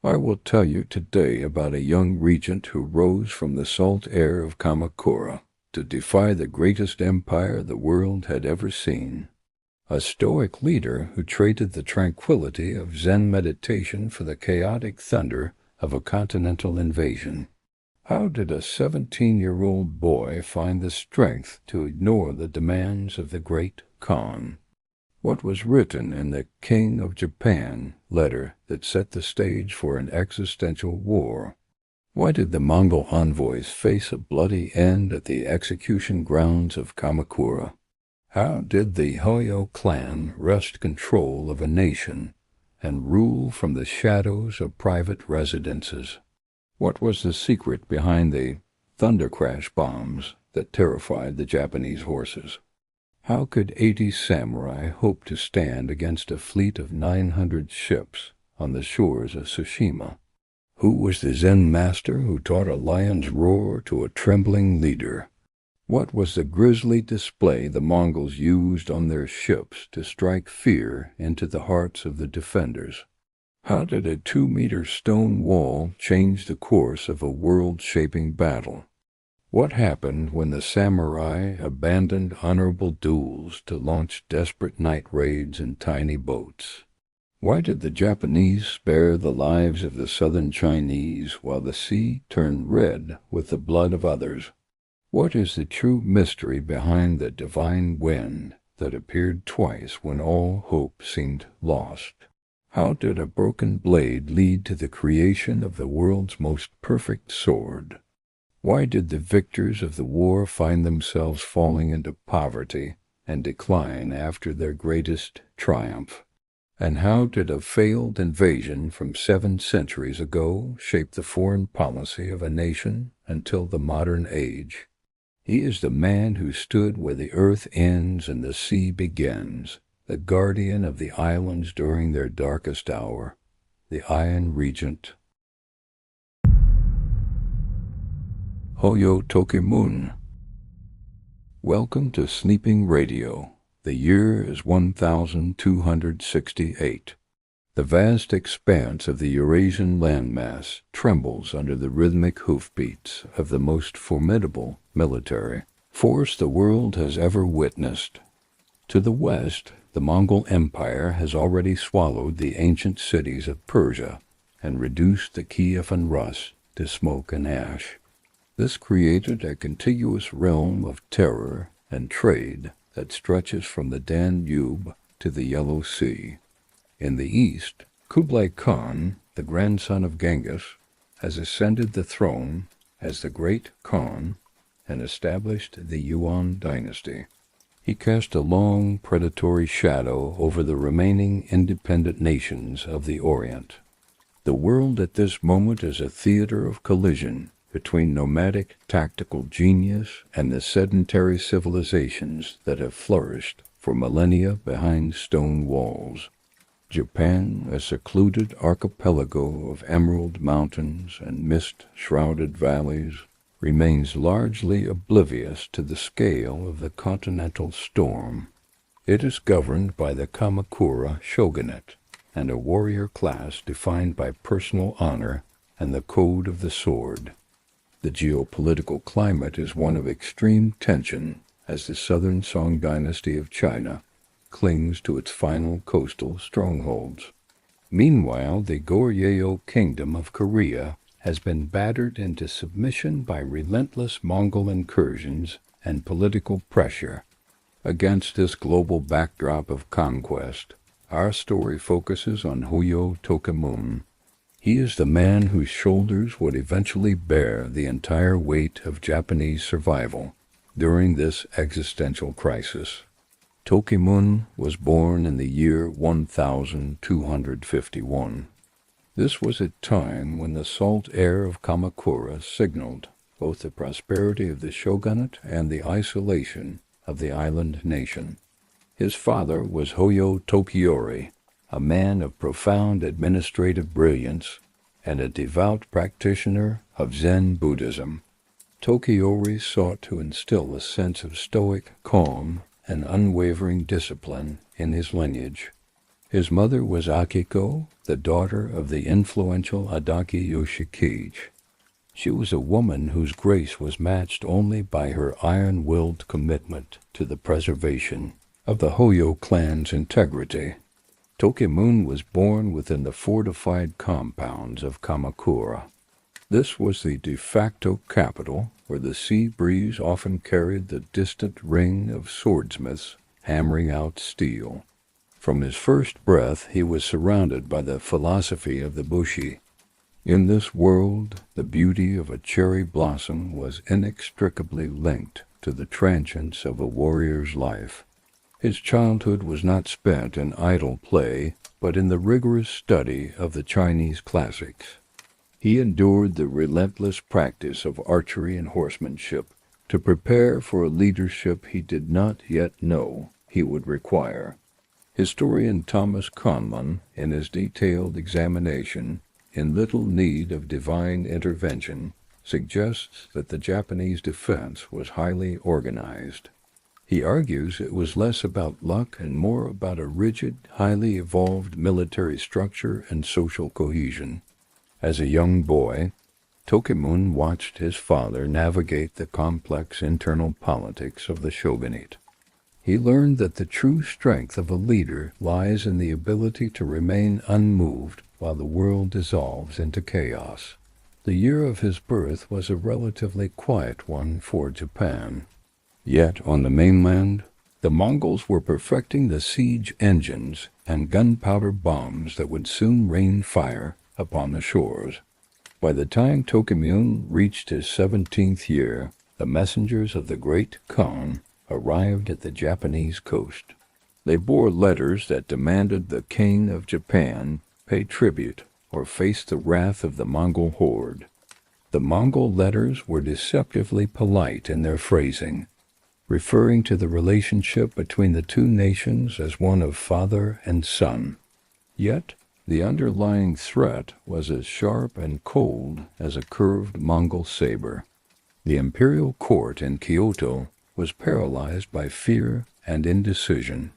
I will tell you today about a young regent who rose from the salt air of Kamakura to defy the greatest empire the world had ever seen. A stoic leader who traded the tranquility of Zen meditation for the chaotic thunder of a continental invasion. How did a 17-year-old boy find the strength to ignore the demands of the great Khan? What was written in the King of Japan letter that set the stage for an existential war? Why did the Mongol envoys face a bloody end at the execution grounds of Kamakura? How did the Hojo clan wrest control of a nation and rule from the shadows of private residences? What was the secret behind the thunder crash bombs that terrified the Japanese horses? How could 80 samurai hope to stand against a fleet of 900 ships on the shores of Tsushima? Who was the Zen master who taught a lion's roar to a trembling leader? What was the grisly display the Mongols used on their ships to strike fear into the hearts of the defenders? How did a 2-meter stone wall change the course of a world-shaping battle? What happened when the samurai abandoned honorable duels to launch desperate night raids in tiny boats? Why did the Japanese spare the lives of the southern Chinese while the sea turned red with the blood of others? What is the true mystery behind the divine wind that appeared twice when all hope seemed lost? How did a broken blade lead to the creation of the world's most perfect sword? Why did the victors of the war find themselves falling into poverty and decline after their greatest triumph? And how did a failed invasion from 7 centuries ago shape the foreign policy of a nation until the modern age? He is the man who stood where the earth ends and the sea begins, the guardian of the islands during their darkest hour, the Iron Regent. Hojo Tokimune. Welcome to Sleeping Radio. The year is 1268. The vast expanse of the Eurasian landmass trembles under the rhythmic hoofbeats of the most formidable military force the world has ever witnessed. To the west, the Mongol Empire has already swallowed the ancient cities of Persia and reduced the Kiev and Rus to smoke and ash. This created a contiguous realm of terror and trade that stretches from the Danube to the Yellow Sea. In the east, Kublai Khan, the grandson of Genghis, has ascended the throne as the Great Khan and established the Yuan dynasty. He cast a long, predatory shadow over the remaining independent nations of the Orient. The world at this moment is a theater of collision between nomadic tactical genius and the sedentary civilizations that have flourished for millennia behind stone walls. Japan, a secluded archipelago of emerald mountains and mist-shrouded valleys, remains largely oblivious to the scale of the continental storm. It is governed by the Kamakura shogunate and a warrior class defined by personal honor and the code of the sword. The geopolitical climate is one of extreme tension as the southern Song dynasty of China clings to its final coastal strongholds. Meanwhile, the Goryeo kingdom of Korea has been battered into submission by relentless Mongol incursions and political pressure. Against this global backdrop of conquest, our story focuses on Hojo Tokimune. He is the man whose shoulders would eventually bear the entire weight of Japanese survival during this existential crisis. Tokimune was born in the year 1251. This was a time when the salt air of Kamakura signaled both the prosperity of the shogunate and the isolation of the island nation. His father was Hojo Tokiyori, a man of profound administrative brilliance and a devout practitioner of Zen Buddhism. Tokiyori sought to instill a sense of stoic calm and unwavering discipline in his lineage. His mother was Akiko, the daughter of the influential Adachi Yoshikage. She was a woman whose grace was matched only by her iron-willed commitment to the preservation of the Hojo clan's integrity. Tokimune was born within the fortified compounds of Kamakura. This was the de facto capital, where the sea breeze often carried the distant ring of swordsmiths hammering out steel. From his first breath he was surrounded by the philosophy of the Bushi. In this world, the beauty of a cherry blossom was inextricably linked to the transience of a warrior's life. His childhood was not spent in idle play, but in the rigorous study of the Chinese classics. He endured the relentless practice of archery and horsemanship to prepare for a leadership he did not yet know he would require. Historian Thomas Conlon, in his detailed examination, In Little Need of Divine Intervention, suggests that the Japanese defense was highly organized. He argues it was less about luck and more about a rigid, highly evolved military structure and social cohesion. As a young boy, Tokimune watched his father navigate the complex internal politics of the shogunate. He learned that the true strength of a leader lies in the ability to remain unmoved while the world dissolves into chaos. The year of his birth was a relatively quiet one for Japan. Yet on the mainland, the Mongols were perfecting the siege engines and gunpowder bombs that would soon rain fire upon the shores. By the time Tokimune reached his 17th year, the messengers of the great Khan arrived at the Japanese coast. They bore letters that demanded the king of Japan pay tribute or face the wrath of the Mongol horde. The Mongol letters were deceptively polite in their phrasing, referring to the relationship between the two nations as one of father and son. Yet, the underlying threat was as sharp and cold as a curved Mongol saber. The imperial court in Kyoto was paralyzed by fear and indecision.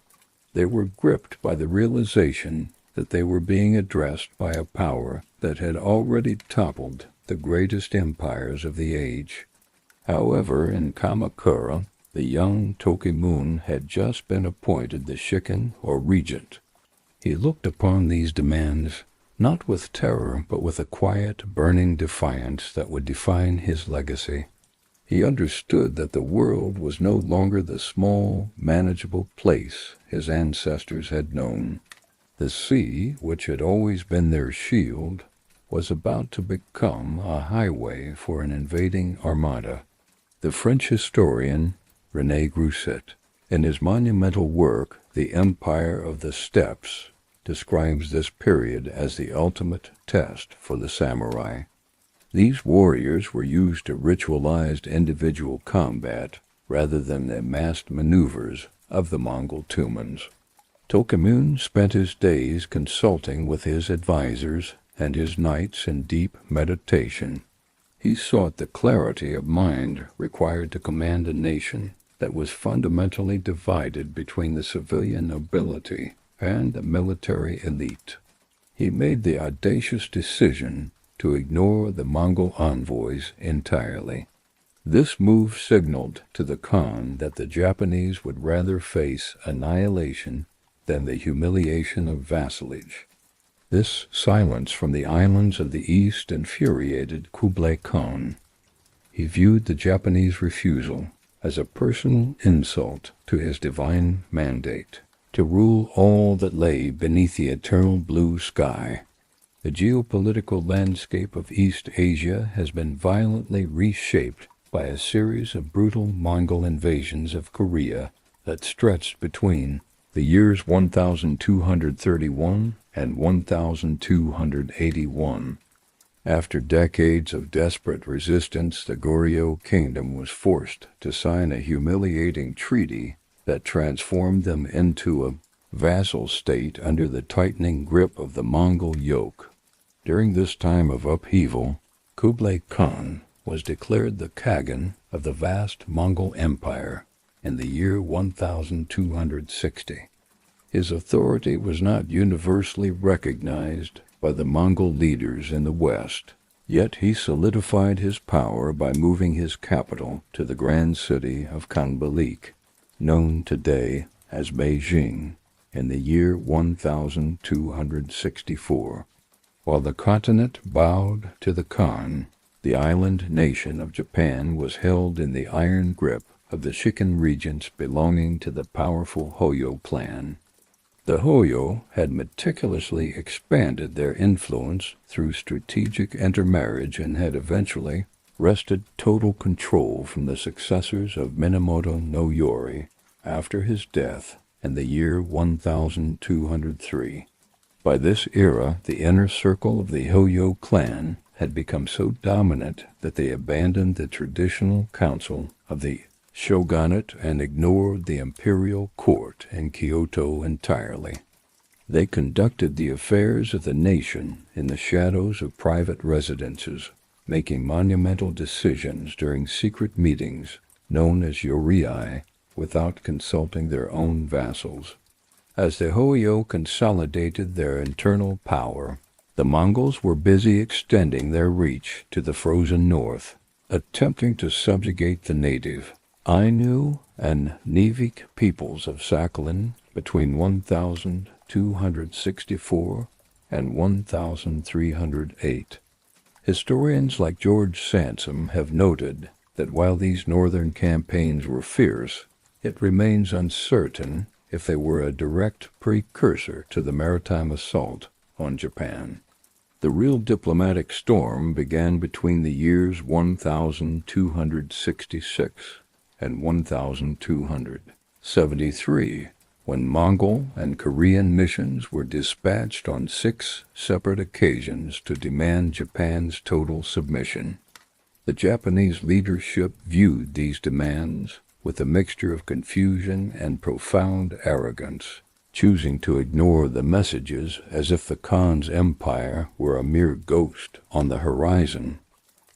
They were gripped by the realization that they were being addressed by a power that had already toppled the greatest empires of the age. However, in Kamakura, the young Tokimune had just been appointed the shikin, or regent. He looked upon these demands not with terror, but with a quiet, burning defiance that would define his legacy. He understood that the world was no longer the small, manageable place his ancestors had known. The sea, which had always been their shield, was about to become a highway for an invading armada. The French historian René Grousset, in his monumental work, The Empire of the Steppes, describes this period as the ultimate test for the samurai. These warriors were used to ritualized individual combat rather than the massed maneuvers of the Mongol tumans. Tokimune spent his days consulting with his advisors and his nights in deep meditation. He sought the clarity of mind required to command a nation that was fundamentally divided between the civilian nobility and the military elite. He made the audacious decision to ignore the Mongol envoys entirely. This move signaled to the Khan that the Japanese would rather face annihilation than the humiliation of vassalage. This silence from the islands of the East infuriated Kublai Khan. He viewed the Japanese refusal as a personal insult to his divine mandate to rule all that lay beneath the eternal blue sky. The geopolitical landscape of East Asia has been violently reshaped by a series of brutal Mongol invasions of Korea that stretched between the years 1231 and 1281. After decades of desperate resistance, the Goryeo kingdom was forced to sign a humiliating treaty that transformed them into a vassal state under the tightening grip of the Mongol yoke. During this time of upheaval, Kublai Khan was declared the Khagan of the vast Mongol Empire in the year 1260. His authority was not universally recognized by the Mongol leaders in the West, yet he solidified his power by moving his capital to the grand city of Kanbalik, known today as Beijing, in the year 1264. While the continent bowed to the Khan, the island nation of Japan was held in the iron grip of the Shikan regents belonging to the powerful Hojo clan. The Hojo had meticulously expanded their influence through strategic intermarriage and had eventually wrested total control from the successors of Minamoto no Yori after his death in the year 1203. By this era, the inner circle of the Hojo clan had become so dominant that they abandoned the traditional council of the shogunate and ignored the imperial court in Kyoto entirely. They conducted the affairs of the nation in the shadows of private residences, making monumental decisions during secret meetings known as yorii, without consulting their own vassals. As the Hojo consolidated their internal power, the Mongols were busy extending their reach to the frozen north, attempting to subjugate the native Ainu and Nivik peoples of Sakhalin between 1264 and 1308. Historians like George Sansom have noted that while these northern campaigns were fierce, it remains uncertain if they were a direct precursor to the maritime assault on Japan. The real diplomatic storm began between the years 1266 and 1273, when Mongol and Korean missions were dispatched on 6 separate occasions to demand Japan's total submission. The Japanese leadership viewed these demands with a mixture of confusion and profound arrogance, choosing to ignore the messages as if the Khan's empire were a mere ghost on the horizon.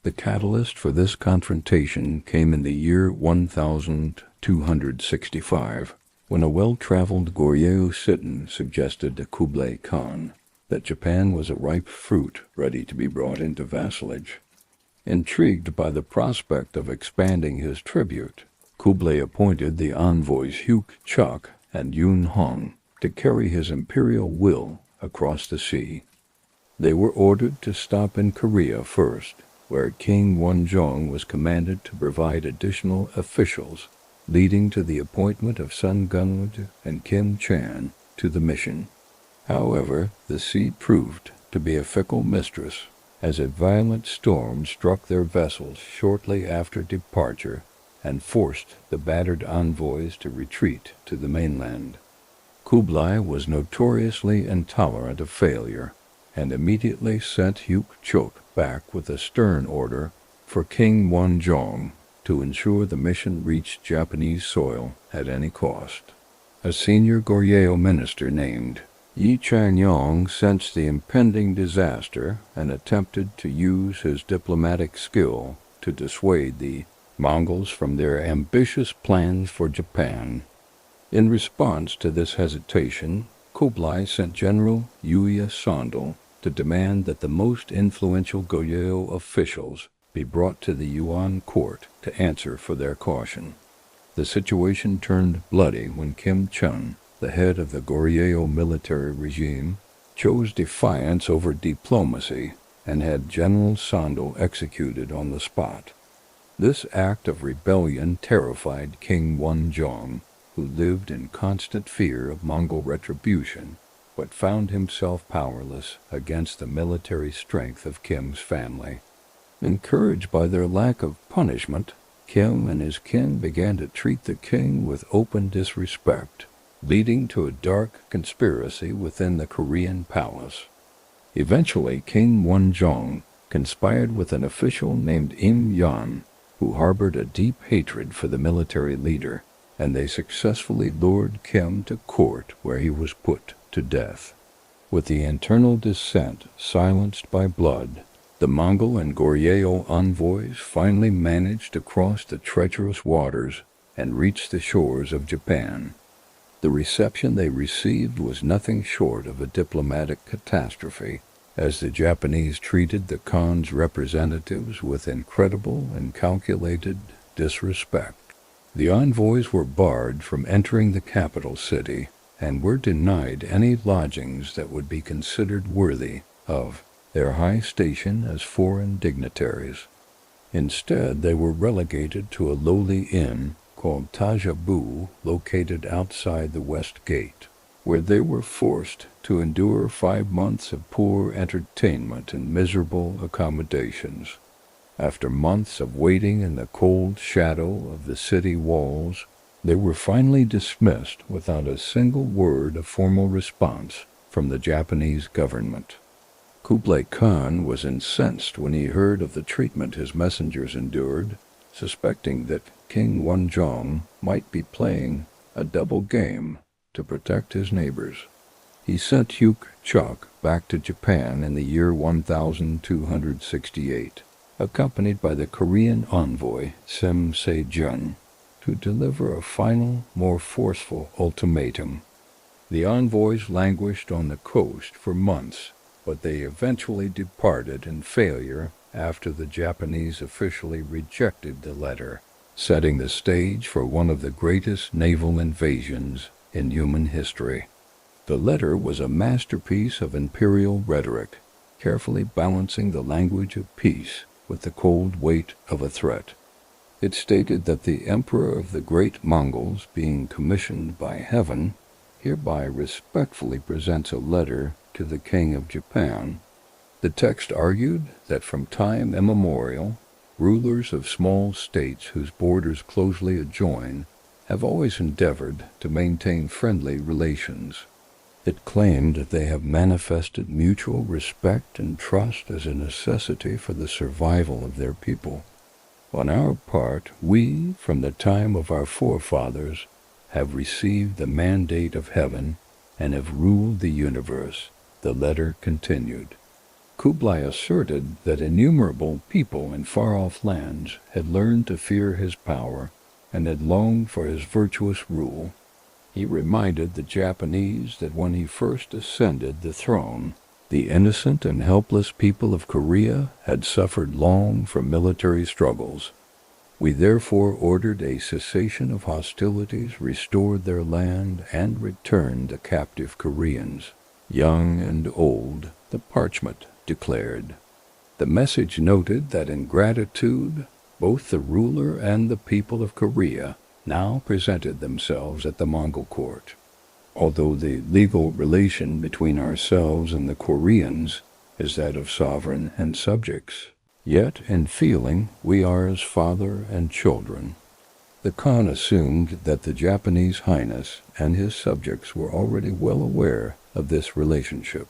The catalyst for this confrontation came in the year 1265, when a well-traveled Goryeo Sitton suggested to Kublai Khan that Japan was a ripe fruit ready to be brought into vassalage. Intrigued by the prospect of expanding his tribute, Kublai appointed the envoys Hyuk Chuk and Yun Hong to carry his imperial will across the sea. They were ordered to stop in Korea first, where King Wonjong was commanded to provide additional officials, leading to the appointment of Sun Gunwood and Kim Chan to the mission. However, the sea proved to be a fickle mistress, as a violent storm struck their vessels shortly after departure and forced the battered envoys to retreat to the mainland. Kublai was notoriously intolerant of failure, and immediately sent Hyuk Chuk back with a stern order for King Wonjong to ensure the mission reached Japanese soil at any cost. A senior Goryeo minister named Yi Changyong sensed the impending disaster and attempted to use his diplomatic skill to dissuade the Mongols from their ambitious plans for Japan. In response to this hesitation, Kublai sent General Yuya Sandal to demand that the most influential Goryeo officials be brought to the Yuan court to answer for their caution. The situation turned bloody when Kim Chun, the head of the Goryeo military regime, chose defiance over diplomacy and had General Sandal executed on the spot. This act of rebellion terrified King Wonjong, who lived in constant fear of Mongol retribution, but found himself powerless against the military strength of Kim's family. Encouraged by their lack of punishment, Kim and his kin began to treat the king with open disrespect, leading to a dark conspiracy within the Korean palace. Eventually, King Wonjong conspired with an official named Im Yan, who harbored a deep hatred for the military leader, and they successfully lured Kim to court, where he was put to death. With the internal dissent silenced by blood, the Mongol and Goryeo envoys finally managed to cross the treacherous waters and reach the shores of Japan. The reception they received was nothing short of a diplomatic catastrophe, as the Japanese treated the Khan's representatives with incredible and calculated disrespect. The envoys were barred from entering the capital city and were denied any lodgings that would be considered worthy of their high station as foreign dignitaries. Instead, they were relegated to a lowly inn called Tajabu, located outside the West Gate, where they were forced to endure 5 months of poor entertainment and miserable accommodations. After months of waiting in the cold shadow of the city walls, they were finally dismissed without a single word of formal response from the Japanese government. Kublai Khan was incensed when he heard of the treatment his messengers endured, suspecting that King Wenzhong might be playing a double game to protect his neighbors. He sent Chuk back to Japan in the year 1268, accompanied by the Korean envoy Sim Se-jun, to deliver a final, more forceful ultimatum. The envoys languished on the coast for months, but they eventually departed in failure after the Japanese officially rejected the letter, setting the stage for one of the greatest naval invasions in human history. The letter was a masterpiece of imperial rhetoric, carefully balancing the language of peace with the cold weight of a threat. It stated that the Emperor of the Great Mongols, being commissioned by heaven, hereby respectfully presents a letter to the King of Japan. The text argued that from time immemorial, rulers of small states whose borders closely adjoin have always endeavored to maintain friendly relations. It claimed that they have manifested mutual respect and trust as a necessity for the survival of their people. On our part, we, from the time of our forefathers, have received the mandate of heaven and have ruled the universe, the letter continued. Kublai asserted that innumerable people in far-off lands had learned to fear his power and had longed for his virtuous rule. He reminded the Japanese that when he first ascended the throne, the innocent and helpless people of Korea had suffered long from military struggles. We therefore ordered a cessation of hostilities, restored their land, and returned the captive Koreans, young and old, the parchment declared. The message noted that in gratitude, both the ruler and the people of Korea now presented themselves at the Mongol court. Although the legal relation between ourselves and the Koreans is that of sovereign and subjects, yet in feeling we are as father and children. The Khan assumed that the Japanese Highness and his subjects were already well aware of this relationship.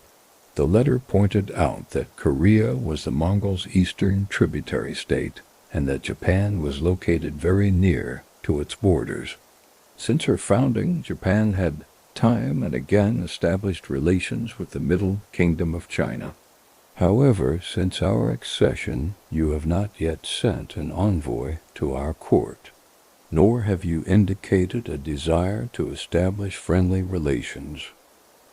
The letter pointed out that Korea was the Mongols' eastern tributary state, and that Japan was located very near to its borders. Since her founding, Japan had time and again established relations with the Middle Kingdom of China. However, since our accession, you have not yet sent an envoy to our court, nor have you indicated a desire to establish friendly relations.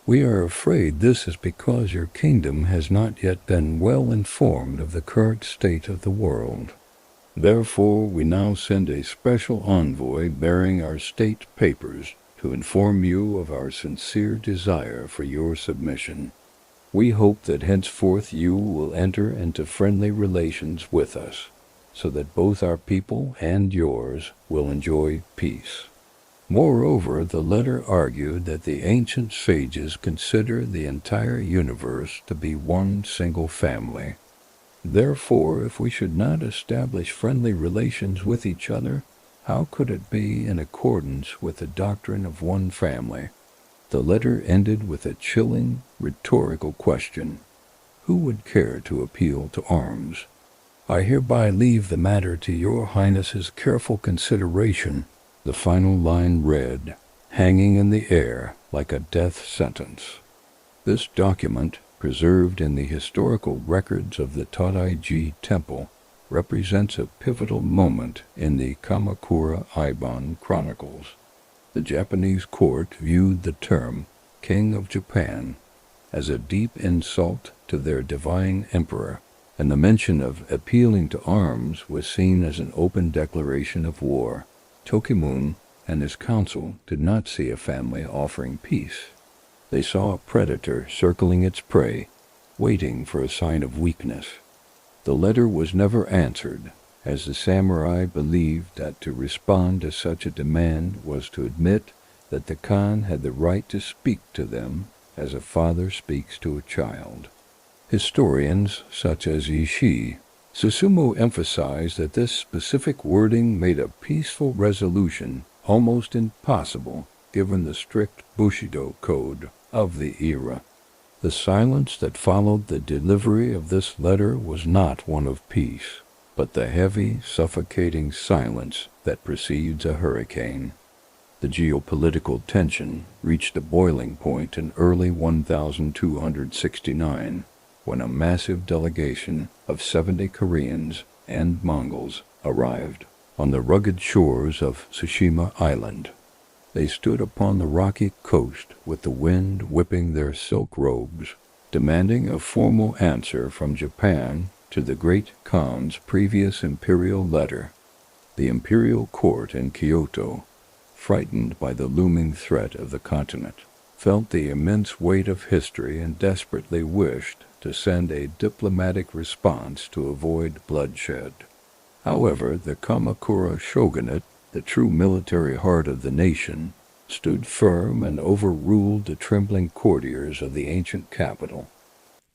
We are afraid this is because your kingdom has not yet been well informed of the current state of the world. Therefore, we now send a special envoy bearing our state papers to inform you of our sincere desire for your submission. We hope that henceforth you will enter into friendly relations with us, so that both our people and yours will enjoy peace. Moreover, the letter argued that the ancient sages consider the entire universe to be one single family. Therefore, if we should not establish friendly relations with each other, how could it be in accordance with the doctrine of one family? The letter ended with a chilling, rhetorical question. Who would care to appeal to arms? I hereby leave the matter to your Highness's careful consideration. The final line read, hanging in the air like a death sentence. This document, preserved in the historical records of the Todaiji Temple, represents a pivotal moment in the Kamakura Ibon Chronicles. The Japanese court viewed the term King of Japan as a deep insult to their divine emperor, and the mention of appealing to arms was seen as an open declaration of war. Tokimune and his council did not see a family offering peace. They saw a predator circling its prey, waiting for a sign of weakness. The letter was never answered, as the samurai believed that to respond to such a demand was to admit that the Khan had the right to speak to them as a father speaks to a child. Historians such as Ishii Susumu emphasized that this specific wording made a peaceful resolution almost impossible given the strict Bushido code of the era. The silence that followed the delivery of this letter was not one of peace, but the heavy, suffocating silence that precedes a hurricane. The geopolitical tension reached a boiling point in early 1269, when a massive delegation of 70 Koreans and Mongols arrived on the rugged shores of Tsushima Island. They stood upon the rocky coast with the wind whipping their silk robes, demanding a formal answer from Japan to the Great Khan's previous imperial letter. The imperial court in Kyoto, frightened by the looming threat of the continent, felt the immense weight of history and desperately wished to send a diplomatic response to avoid bloodshed. However, the Kamakura shogunate, the true military heart of the nation, stood firm and overruled the trembling courtiers of the ancient capital.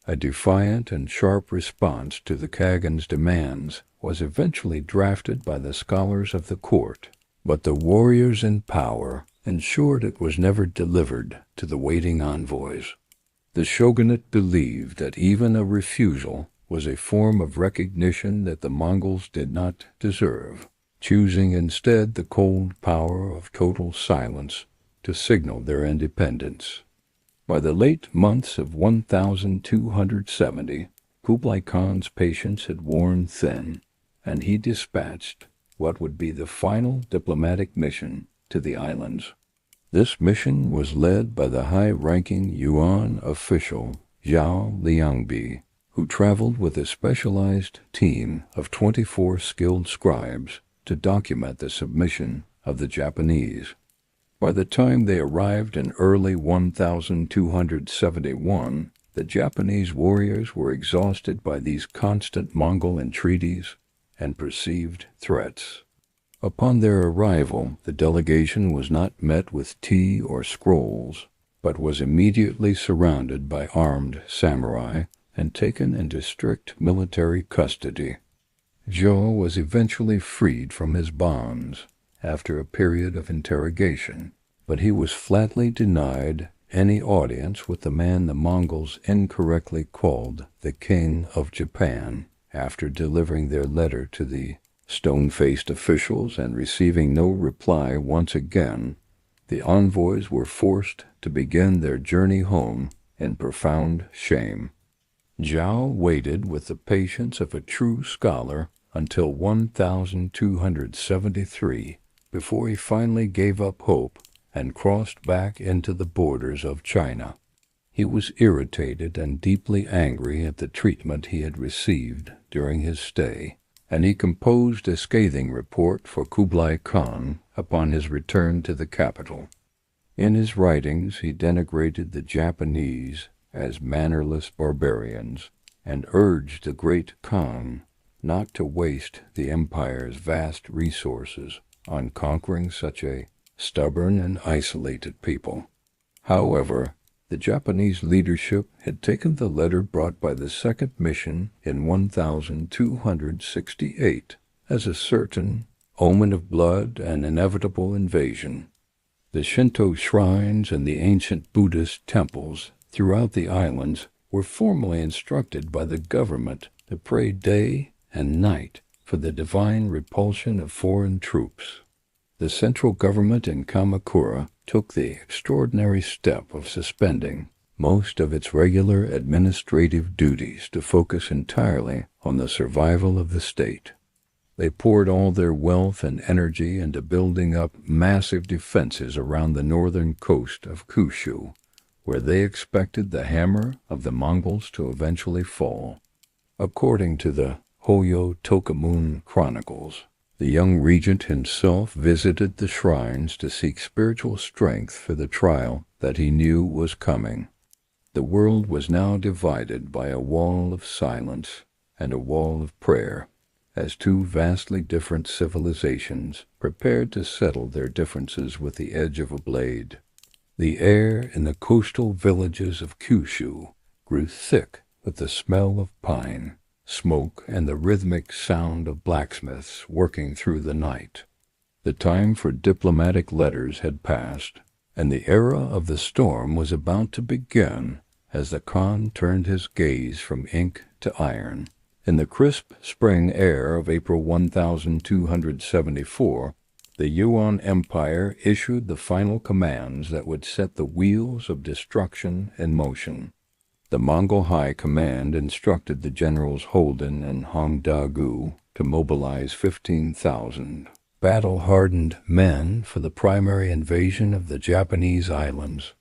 A defiant and sharp response to the Khagan's demands was eventually drafted by the scholars of the court, but the warriors in power ensured it was never delivered to the waiting envoys. The shogunate believed that even a refusal was a form of recognition that the Mongols did not deserve, choosing instead the cold power of total silence to signal their independence. By the late months of 1270, Kublai Khan's patience had worn thin, and he dispatched what would be the final diplomatic mission to the islands. This mission was led by the high-ranking Yuan official Zhao Liangbi, who traveled with a specialized team of 24 skilled scribes to document the submission of the Japanese. By the time they arrived in early 1271, the Japanese warriors were exhausted by these constant Mongol entreaties and perceived threats. Upon their arrival, the delegation was not met with tea or scrolls, but was immediately surrounded by armed samurai and taken into strict military custody. Zhou was eventually freed from his bonds after a period of interrogation, but he was flatly denied any audience with the man the Mongols incorrectly called the King of Japan. After delivering their letter to the stone-faced officials and receiving no reply once again, the envoys were forced to begin their journey home in profound shame. Zhao waited with the patience of a true scholar until 1273 before he finally gave up hope and crossed back into the borders of China. He was irritated and deeply angry at the treatment he had received during his stay, and he composed a scathing report for Kublai Khan upon his return to the capital. In his writings he denigrated the Japanese as mannerless barbarians and urged the great Khan not to waste the empire's vast resources on conquering such a stubborn and isolated people. However, the Japanese leadership had taken the letter brought by the second mission in 1268 as a certain omen of blood and inevitable invasion. The Shinto shrines and the ancient Buddhist temples throughout the islands were formally instructed by the government to pray day and night for the divine repulsion of foreign troops. The central government in Kamakura took the extraordinary step of suspending most of its regular administrative duties to focus entirely on the survival of the state. They poured all their wealth and energy into building up massive defenses around the northern coast of Kyushu, where they expected the hammer of the Mongols to eventually fall. According to the Hojo Tokimune chronicles, the young regent himself visited the shrines to seek spiritual strength for the trial that he knew was coming. The world was now divided by a wall of silence and a wall of prayer, as two vastly different civilizations prepared to settle their differences with the edge of a blade. The air in the coastal villages of Kyushu grew thick with the smell of pine, smoke, and the rhythmic sound of blacksmiths working through the night. The time for diplomatic letters had passed, and the era of the storm was about to begin as the Khan turned his gaze from ink to iron. In the crisp spring air of April 1274, the Yuan Empire issued the final commands that would set the wheels of destruction in motion. The Mongol High Command instructed the generals Holden and Hongdagu to mobilize 15,000 battle-hardened men for the primary invasion of the Japanese islands.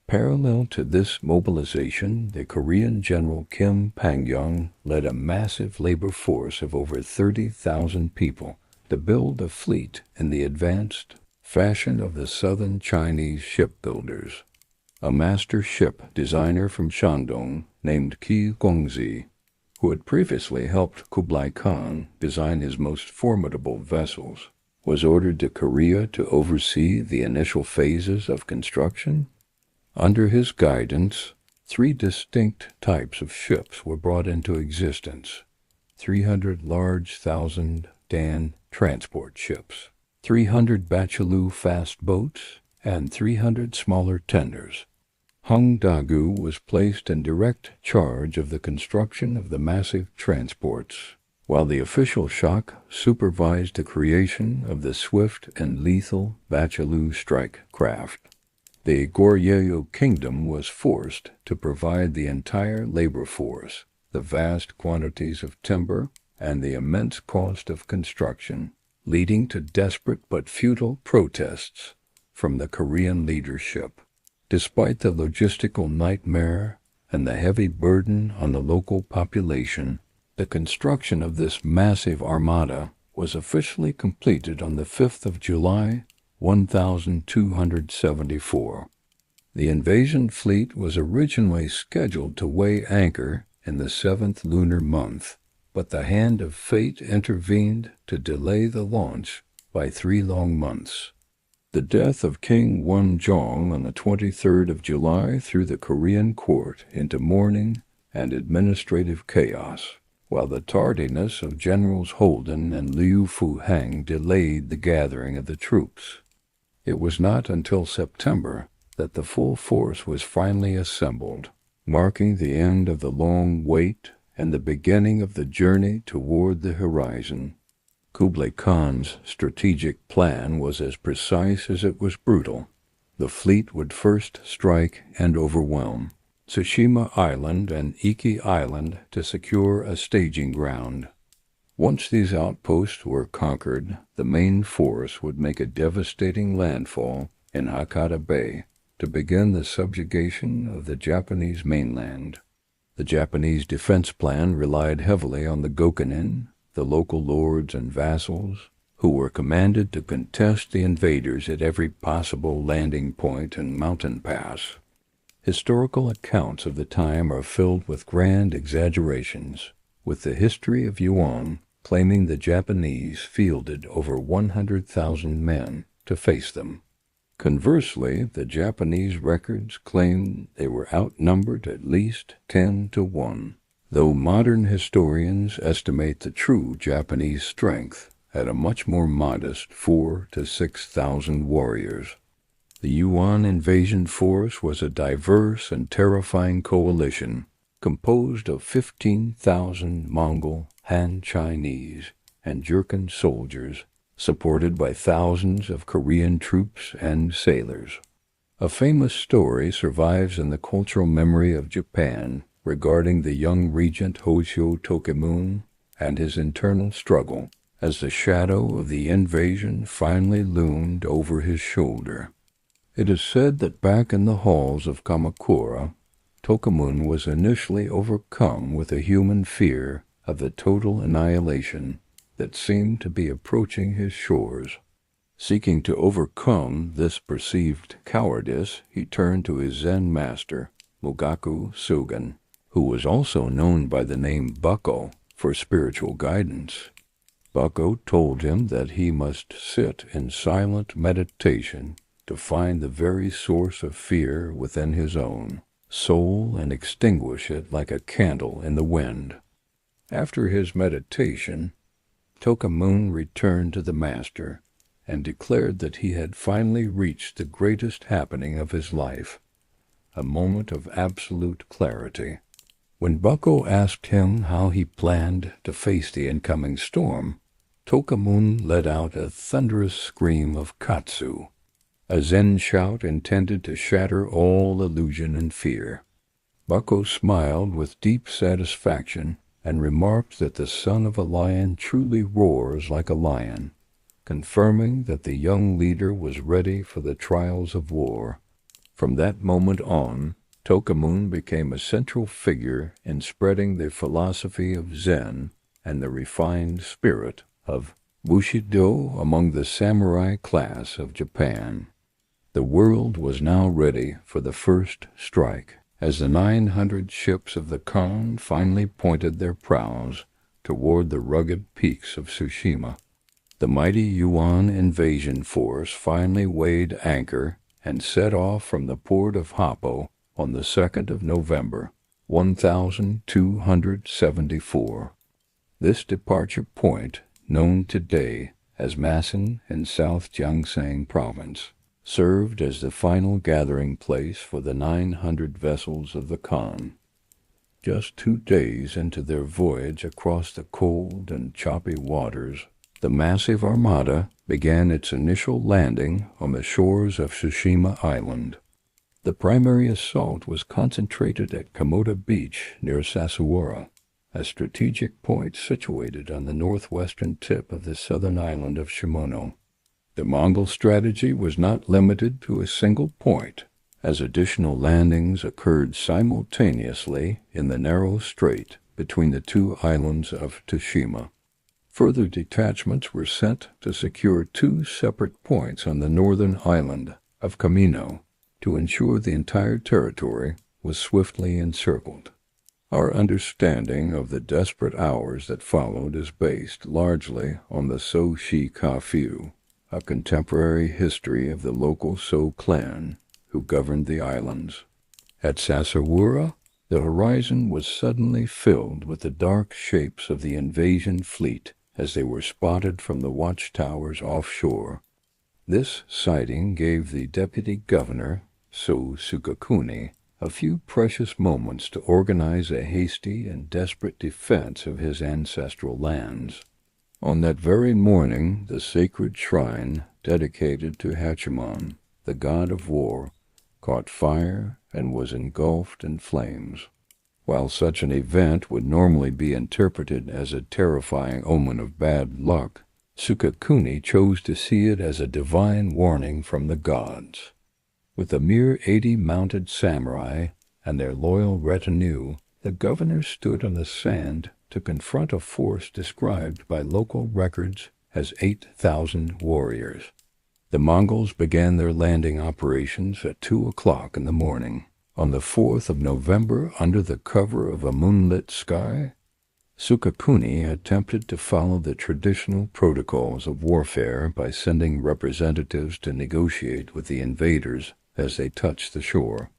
Parallel to this mobilization, the Korean General Kim Pangyong led a massive labor force of over 30,000 people to build a fleet in the advanced fashion of the southern Chinese shipbuilders. A master ship designer from Shandong named Qi Gongzi, who had previously helped Kublai Khan design his most formidable vessels, was ordered to Korea to oversee the initial phases of construction. Under his guidance, 3 distinct types of ships were brought into existence: 300 large 1,000-dan transport ships, 300 Bachelou fast boats, and 300 smaller tenders. Hongdagu was placed in direct charge of the construction of the massive transports, while the official Shak supervised the creation of the swift and lethal Bachelou strike craft. The Goryeo kingdom was forced to provide the entire labor force, the vast quantities of timber, and the immense cost of construction, leading to desperate but futile protests from the Korean leadership. Despite the logistical nightmare and the heavy burden on the local population, the construction of this massive armada was officially completed on the 5th of July, 1274. The invasion fleet was originally scheduled to weigh anchor in the 7th lunar month, but the hand of fate intervened to delay the launch by 3 long months. The death of King Wonjong on the 23rd of July threw the Korean court into mourning and administrative chaos, while the tardiness of Generals Holden and Liu Fuheng delayed the gathering of the troops. It was not until September that the full force was finally assembled, marking the end of the long wait and the beginning of the journey toward the horizon. Kublai Khan's strategic plan was as precise as it was brutal. The fleet would first strike and overwhelm Tsushima Island and Iki Island to secure a staging ground. Once these outposts were conquered, the main force would make a devastating landfall in Hakata Bay to begin the subjugation of the Japanese mainland. The Japanese defense plan relied heavily on the Gokunin, the local lords and vassals, who were commanded to contest the invaders at every possible landing point and mountain pass. Historical accounts of the time are filled with grand exaggerations, with the history of Yuan claiming the Japanese fielded over 100,000 men to face them. Conversely, the Japanese records claim they were outnumbered at least 10-1. Though modern historians estimate the true Japanese strength at a much more modest 4,000 to 6,000 warriors. The Yuan invasion force was a diverse and terrifying coalition composed of 15,000 Mongol, Han Chinese, and Jurchen soldiers, supported by thousands of Korean troops and sailors. A famous story survives in the cultural memory of Japan regarding the young regent Hojo Tokimune and his internal struggle as the shadow of the invasion finally loomed over his shoulder. It is said that back in the halls of Kamakura, Tokimune was initially overcome with a human fear of the total annihilation that seemed to be approaching his shores. Seeking to overcome this perceived cowardice, he turned to his Zen master, Mugaku Sugen, who was also known by the name Bucko, for spiritual guidance. Bucko told him that he must sit in silent meditation to find the very source of fear within his own soul and extinguish it like a candle in the wind. After his meditation, Tokimune returned to the master and declared that he had finally reached the greatest happening of his life, a moment of absolute clarity. When Bucko asked him how he planned to face the incoming storm, Tokimune let out a thunderous scream of katsu, a Zen shout intended to shatter all illusion and fear. Bucko smiled with deep satisfaction and remarked that the son of a lion truly roars like a lion, confirming that the young leader was ready for the trials of war. From that moment on, Tokimune became a central figure in spreading the philosophy of Zen and the refined spirit of Bushido among the samurai class of Japan. The world was now ready for the first strike, as the 900 ships of the Khan finally pointed their prows toward the rugged peaks of Tsushima. The mighty Yuan invasion force finally weighed anchor and set off from the port of Happo on the 2nd of November, 1274. This departure point, known today as Masan in South Jiangxing Province, served as the final gathering place for the 900 vessels of the Khan. Just 2 days into their voyage across the cold and choppy waters, the massive armada began its initial landing on the shores of Tsushima Island. The primary assault was concentrated at Komoda Beach near Sassuwara, a strategic point situated on the northwestern tip of the southern island of Shimono. The Mongol strategy was not limited to a single point, as additional landings occurred simultaneously in the narrow strait between the 2 islands of Tsushima. Further detachments were sent to secure 2 separate points on the northern island of Kamino to ensure the entire territory was swiftly encircled. Our understanding of the desperate hours that followed is based largely on the So-Shi Kafyu, a contemporary history of the local So clan who governed the islands. At Sassuwara, the horizon was suddenly filled with the dark shapes of the invasion fleet as they were spotted from the watchtowers offshore. This sighting gave the deputy governor, So Sukakuni, a few precious moments to organize a hasty and desperate defense of his ancestral lands. On that very morning, the sacred shrine dedicated to Hachiman, the god of war, caught fire and was engulfed in flames. While such an event would normally be interpreted as a terrifying omen of bad luck, Sukakuni chose to see it as a divine warning from the gods. With a mere 80 mounted samurai and their loyal retinue, the governor stood on the sand to confront a force described by local records as 8,000 warriors. The Mongols began their landing operations at 2 o'clock in the morning. On the 4th of November, under the cover of a moonlit sky, Sukakuni attempted to follow the traditional protocols of warfare by sending representatives to negotiate with the invaders as they touched the shore.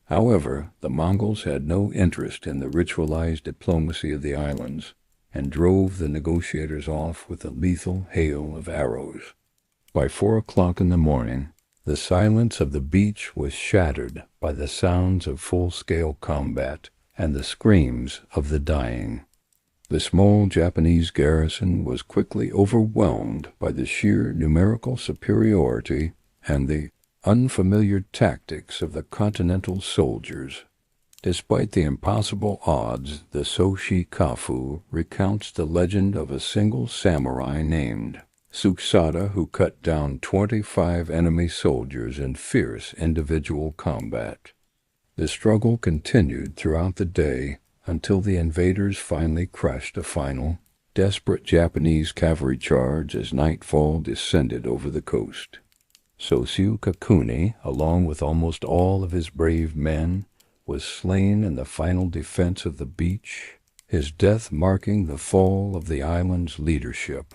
However, the Mongols had no interest in the ritualized diplomacy of the islands and drove the negotiators off with a lethal hail of arrows. By 4 o'clock in the morning, the silence of the beach was shattered by the sounds of full-scale combat and the screams of the dying. The small Japanese garrison was quickly overwhelmed by the sheer numerical superiority and the unfamiliar tactics of the continental soldiers. Despite the impossible odds, the Soshi Kafu recounts the legend of a single samurai named Suksada who cut down 25 enemy soldiers in fierce individual combat. The struggle continued throughout the day until the invaders finally crushed a final, desperate Japanese cavalry charge as nightfall descended over the coast. Sosyu Kakuni, along with almost all of his brave men, was slain in the final defense of the beach, his death marking the fall of the island's leadership.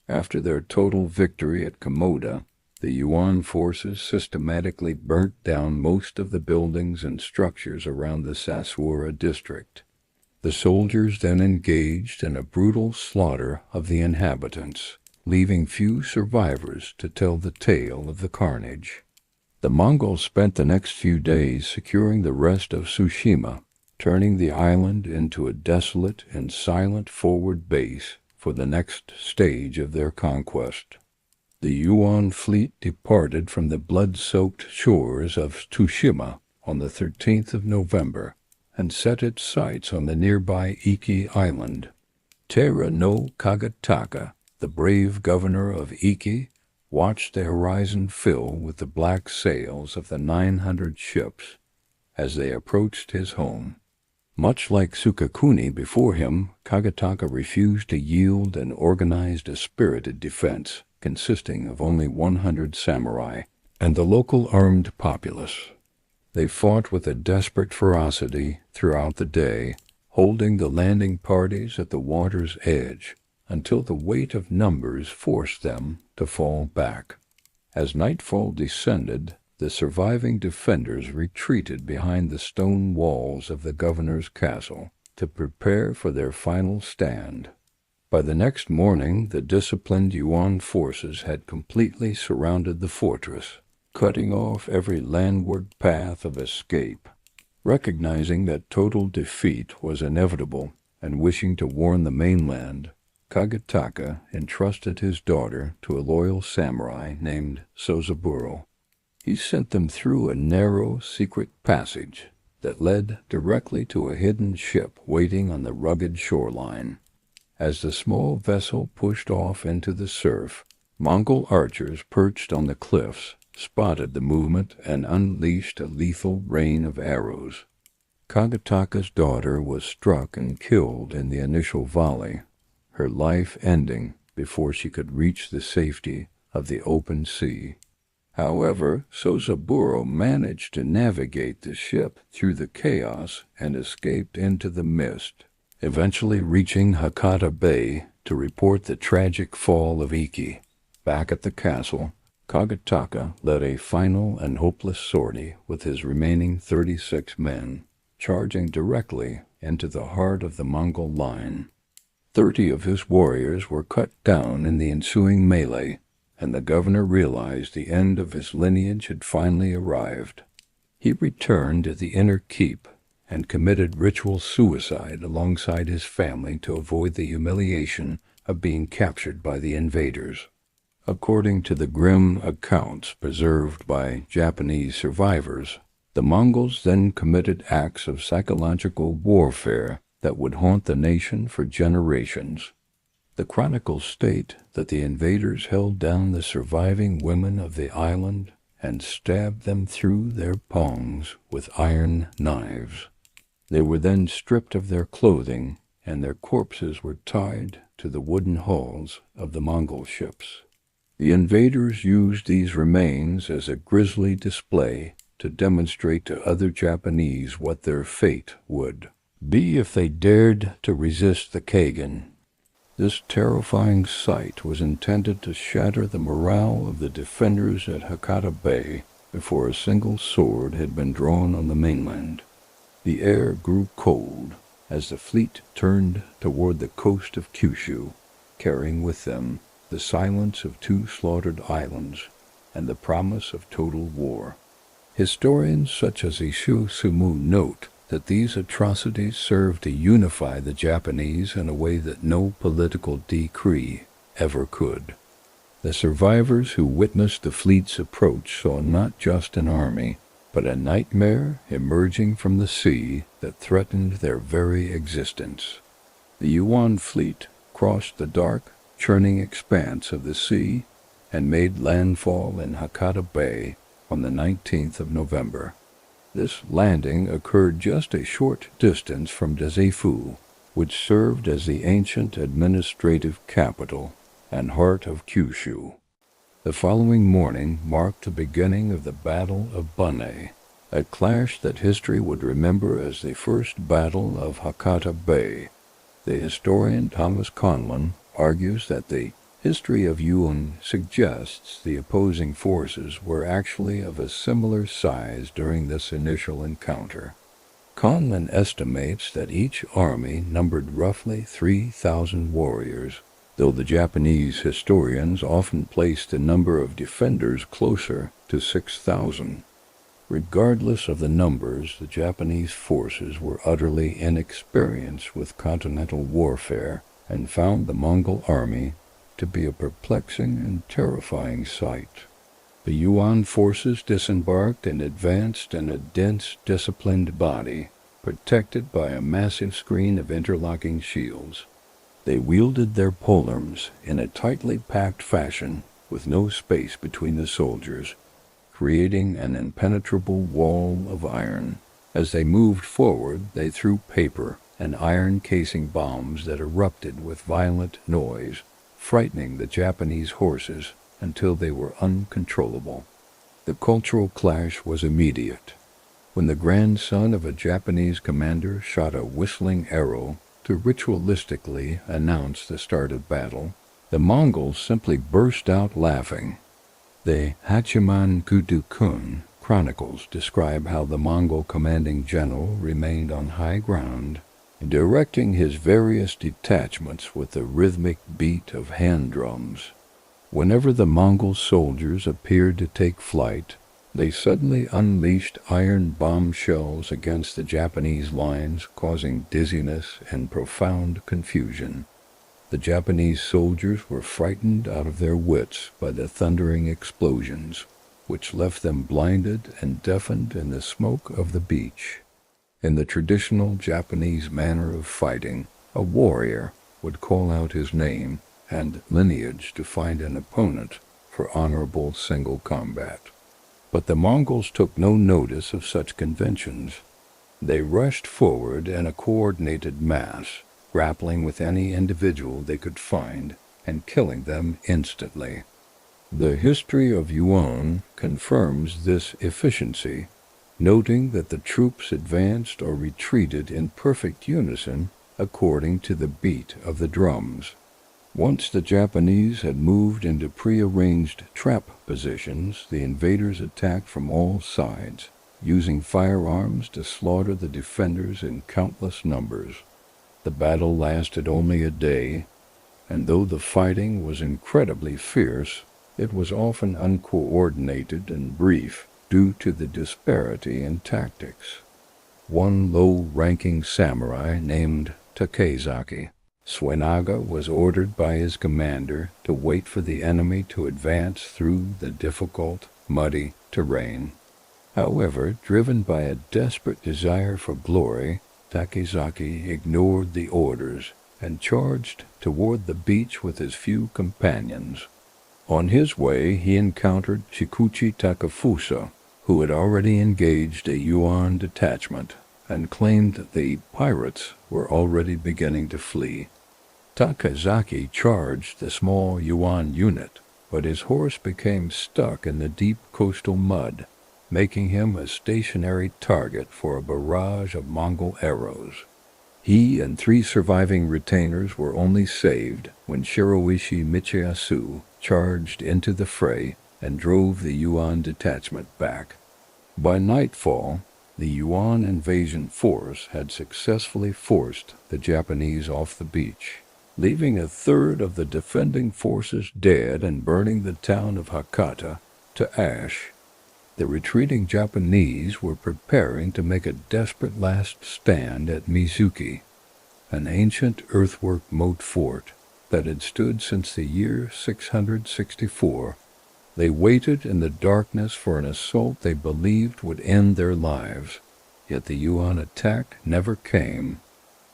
After their total victory at Komoda, the Yuan forces systematically burnt down most of the buildings and structures around the Sasura district. The soldiers then engaged in a brutal slaughter of the inhabitants, leaving few survivors to tell the tale of the carnage. The Mongols spent the next few days securing the rest of Tsushima, turning the island into a desolate and silent forward base for the next stage of their conquest. The Yuan fleet departed from the blood-soaked shores of Tsushima on the 13th of November and set its sights on the nearby Iki Island. Taira no Kagataka, the brave governor of Iki, watched the horizon fill with the black sails of the 900 ships as they approached his home. Much like Sukakuni before him, Kagataka refused to yield and organized a spirited defense consisting of only 100 samurai and the local armed populace. They fought with a desperate ferocity throughout the day, holding the landing parties at the water's edge until the weight of numbers forced them to fall back. As nightfall descended, the surviving defenders retreated behind the stone walls of the governor's castle to prepare for their final stand. By the next morning, the disciplined Yuan forces had completely surrounded the fortress, cutting off every landward path of escape. Recognizing that total defeat was inevitable and wishing to warn the mainland, Kagataka entrusted his daughter to a loyal samurai named Sozaburo. He sent them through a narrow, secret passage that led directly to a hidden ship waiting on the rugged shoreline. As the small vessel pushed off into the surf, Mongol archers perched on the cliffs spotted the movement and unleashed a lethal rain of arrows. Kagataka's daughter was struck and killed in the initial volley, her life ending before she could reach the safety of the open sea. However, Sozaburo managed to navigate the ship through the chaos and escaped into the mist, eventually reaching Hakata Bay to report the tragic fall of Iki. Back at the castle, Kagataka led a final and hopeless sortie with his remaining 36 men, charging directly into the heart of the Mongol line. 30 of his warriors were cut down in the ensuing melee, and the governor realized the end of his lineage had finally arrived. He returned to the inner keep and committed ritual suicide alongside his family to avoid the humiliation of being captured by the invaders. According to the grim accounts preserved by Japanese survivors, the Mongols then committed acts of psychological warfare that would haunt the nation for generations. The chronicles state that the invaders held down the surviving women of the island and stabbed them through their palms with iron knives. They were then stripped of their clothing, and their corpses were tied to the wooden hulls of the Mongol ships. The invaders used these remains as a grisly display to demonstrate to other Japanese what their fate would be if they dared to resist the Kagan. This terrifying sight was intended to shatter the morale of the defenders at Hakata Bay before a single sword had been drawn on the mainland. The air grew cold as the fleet turned toward the coast of Kyushu, carrying with them the silence of 2 slaughtered islands and the promise of total war. Historians such as Ishu Sumu note that these atrocities served to unify the Japanese in a way that no political decree ever could. The survivors who witnessed the fleet's approach saw not just an army, but but a nightmare emerging from the sea that threatened their very existence. The Yuan fleet crossed the dark, churning expanse of the sea and made landfall in Hakata Bay on the 19th of November. This landing occurred just a short distance from Defied, which served as the ancient administrative capital and heart of Kyushu. The following morning marked the beginning of the Battle of Bane, a clash that history would remember as the First Battle of Hakata Bay. The historian Thomas Conlon argues that the history of Yuan suggests the opposing forces were actually of a similar size during this initial encounter. Conlon estimates that each army numbered roughly 3,000 warriors, though the Japanese historians often place the number of defenders closer to 6,000. Regardless of the numbers, the Japanese forces were utterly inexperienced with continental warfare and found the Mongol army to be a perplexing and terrifying sight. The Yuan forces disembarked and advanced in a dense, disciplined body, protected by a massive screen of interlocking shields. They wielded their polearms in a tightly packed fashion, with no space between the soldiers, creating an impenetrable wall of iron. As they moved forward, they threw paper and iron casing bombs that erupted with violent noise, frightening the Japanese horses until they were uncontrollable. The cultural clash was immediate. When the grandson of a Japanese commander shot a whistling arrow to ritualistically announce the start of battle, the Mongols simply burst out laughing. The Hachiman Gudukun chronicles describe how the Mongol commanding general remained on high ground, directing his various detachments with the rhythmic beat of hand drums. Whenever the Mongol soldiers appeared to take flight, they suddenly unleashed iron bombshells against the Japanese lines, causing dizziness and profound confusion. The Japanese soldiers were frightened out of their wits by the thundering explosions, which left them blinded and deafened in the smoke of the beach. In the traditional Japanese manner of fighting, a warrior would call out his name and lineage to find an opponent for honorable single combat. But the Mongols took no notice of such conventions. They rushed forward in a coordinated mass, grappling with any individual they could find and killing them instantly. The history of Yuan confirms this efficiency, noting that the troops advanced or retreated in perfect unison according to the beat of the drums. Once the Japanese had moved into prearranged trap positions, the invaders attacked from all sides, using firearms to slaughter the defenders in countless numbers. The battle lasted only a day, and though the fighting was incredibly fierce, it was often uncoordinated and brief due to the disparity in tactics. One low-ranking samurai named Takezaki Suenaga was ordered by his commander to wait for the enemy to advance through the difficult, muddy terrain. However, driven by a desperate desire for glory, Takezaki ignored the orders and charged toward the beach with his few companions. On his way, he encountered Shikuchi Takafusa, who had already engaged a Yuan detachment and claimed that the pirates were already beginning to flee. Takezaki charged the small Yuan unit, but his horse became stuck in the deep coastal mud, making him a stationary target for a barrage of Mongol arrows. He and 3 surviving retainers were only saved when Shiroishi Michiyasu charged into the fray and drove the Yuan detachment back. By nightfall, the Yuan invasion force had successfully forced the Japanese off the beach, leaving a third of the defending forces dead and burning the town of Hakata to ash. The retreating Japanese were preparing to make a desperate last stand at Mizuki, an ancient earthwork moat fort that had stood since the year 664. They waited in the darkness for an assault they believed would end their lives, yet the Yuan attack never came.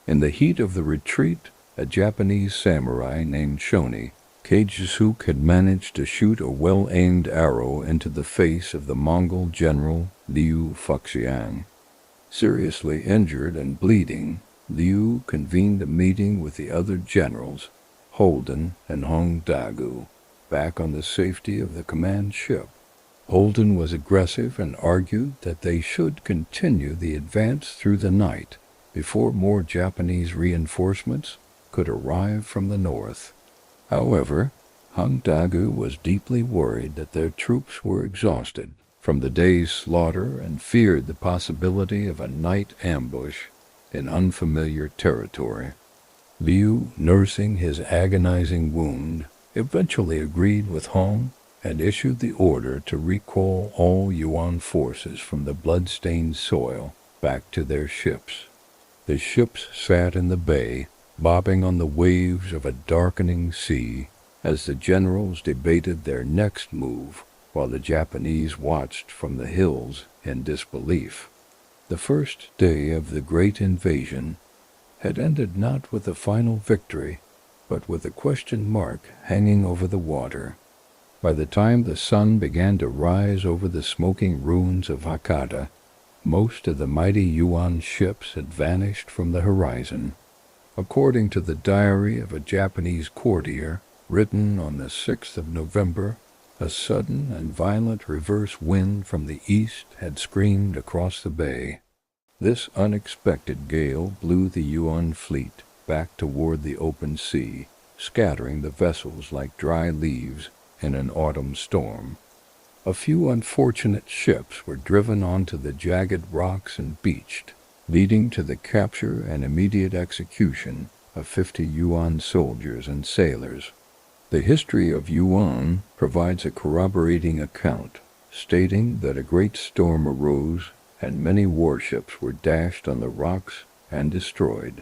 In the heat of the retreat, a Japanese samurai named Shoni Keijisuke had managed to shoot a well-aimed arrow into the face of the Mongol general Liu Fuxiang. Seriously injured and bleeding, Liu convened a meeting with the other generals, Holden and Hong Dagu, back on the safety of the command ship. Holden was aggressive and argued that they should continue the advance through the night before more Japanese reinforcements could arrive from the north. However, Hong Dagu was deeply worried that their troops were exhausted from the day's slaughter and feared the possibility of a night ambush in unfamiliar territory. Liu, nursing his agonizing wound, eventually agreed with Hong and issued the order to recall all Yuan forces from the blood-stained soil back to their ships. The ships sat in the bay, bobbing on the waves of a darkening sea as the generals debated their next move, while the Japanese watched from the hills in disbelief. The first day of the great invasion had ended not with a final victory, but with a question mark hanging over the water. By the time the sun began to rise over the smoking ruins of Hakata, most of the mighty Yuan ships had vanished from the horizon. According to the diary of a Japanese courtier, written on the 6th of November, a sudden and violent reverse wind from the east had screamed across the bay. This unexpected gale blew the Yuan fleet back toward the open sea, scattering the vessels like dry leaves in an autumn storm. A few unfortunate ships were driven onto the jagged rocks and beached, leading to the capture and immediate execution of 50 Yuan soldiers and sailors. The history of Yuan provides a corroborating account, stating that a great storm arose and many warships were dashed on the rocks and destroyed.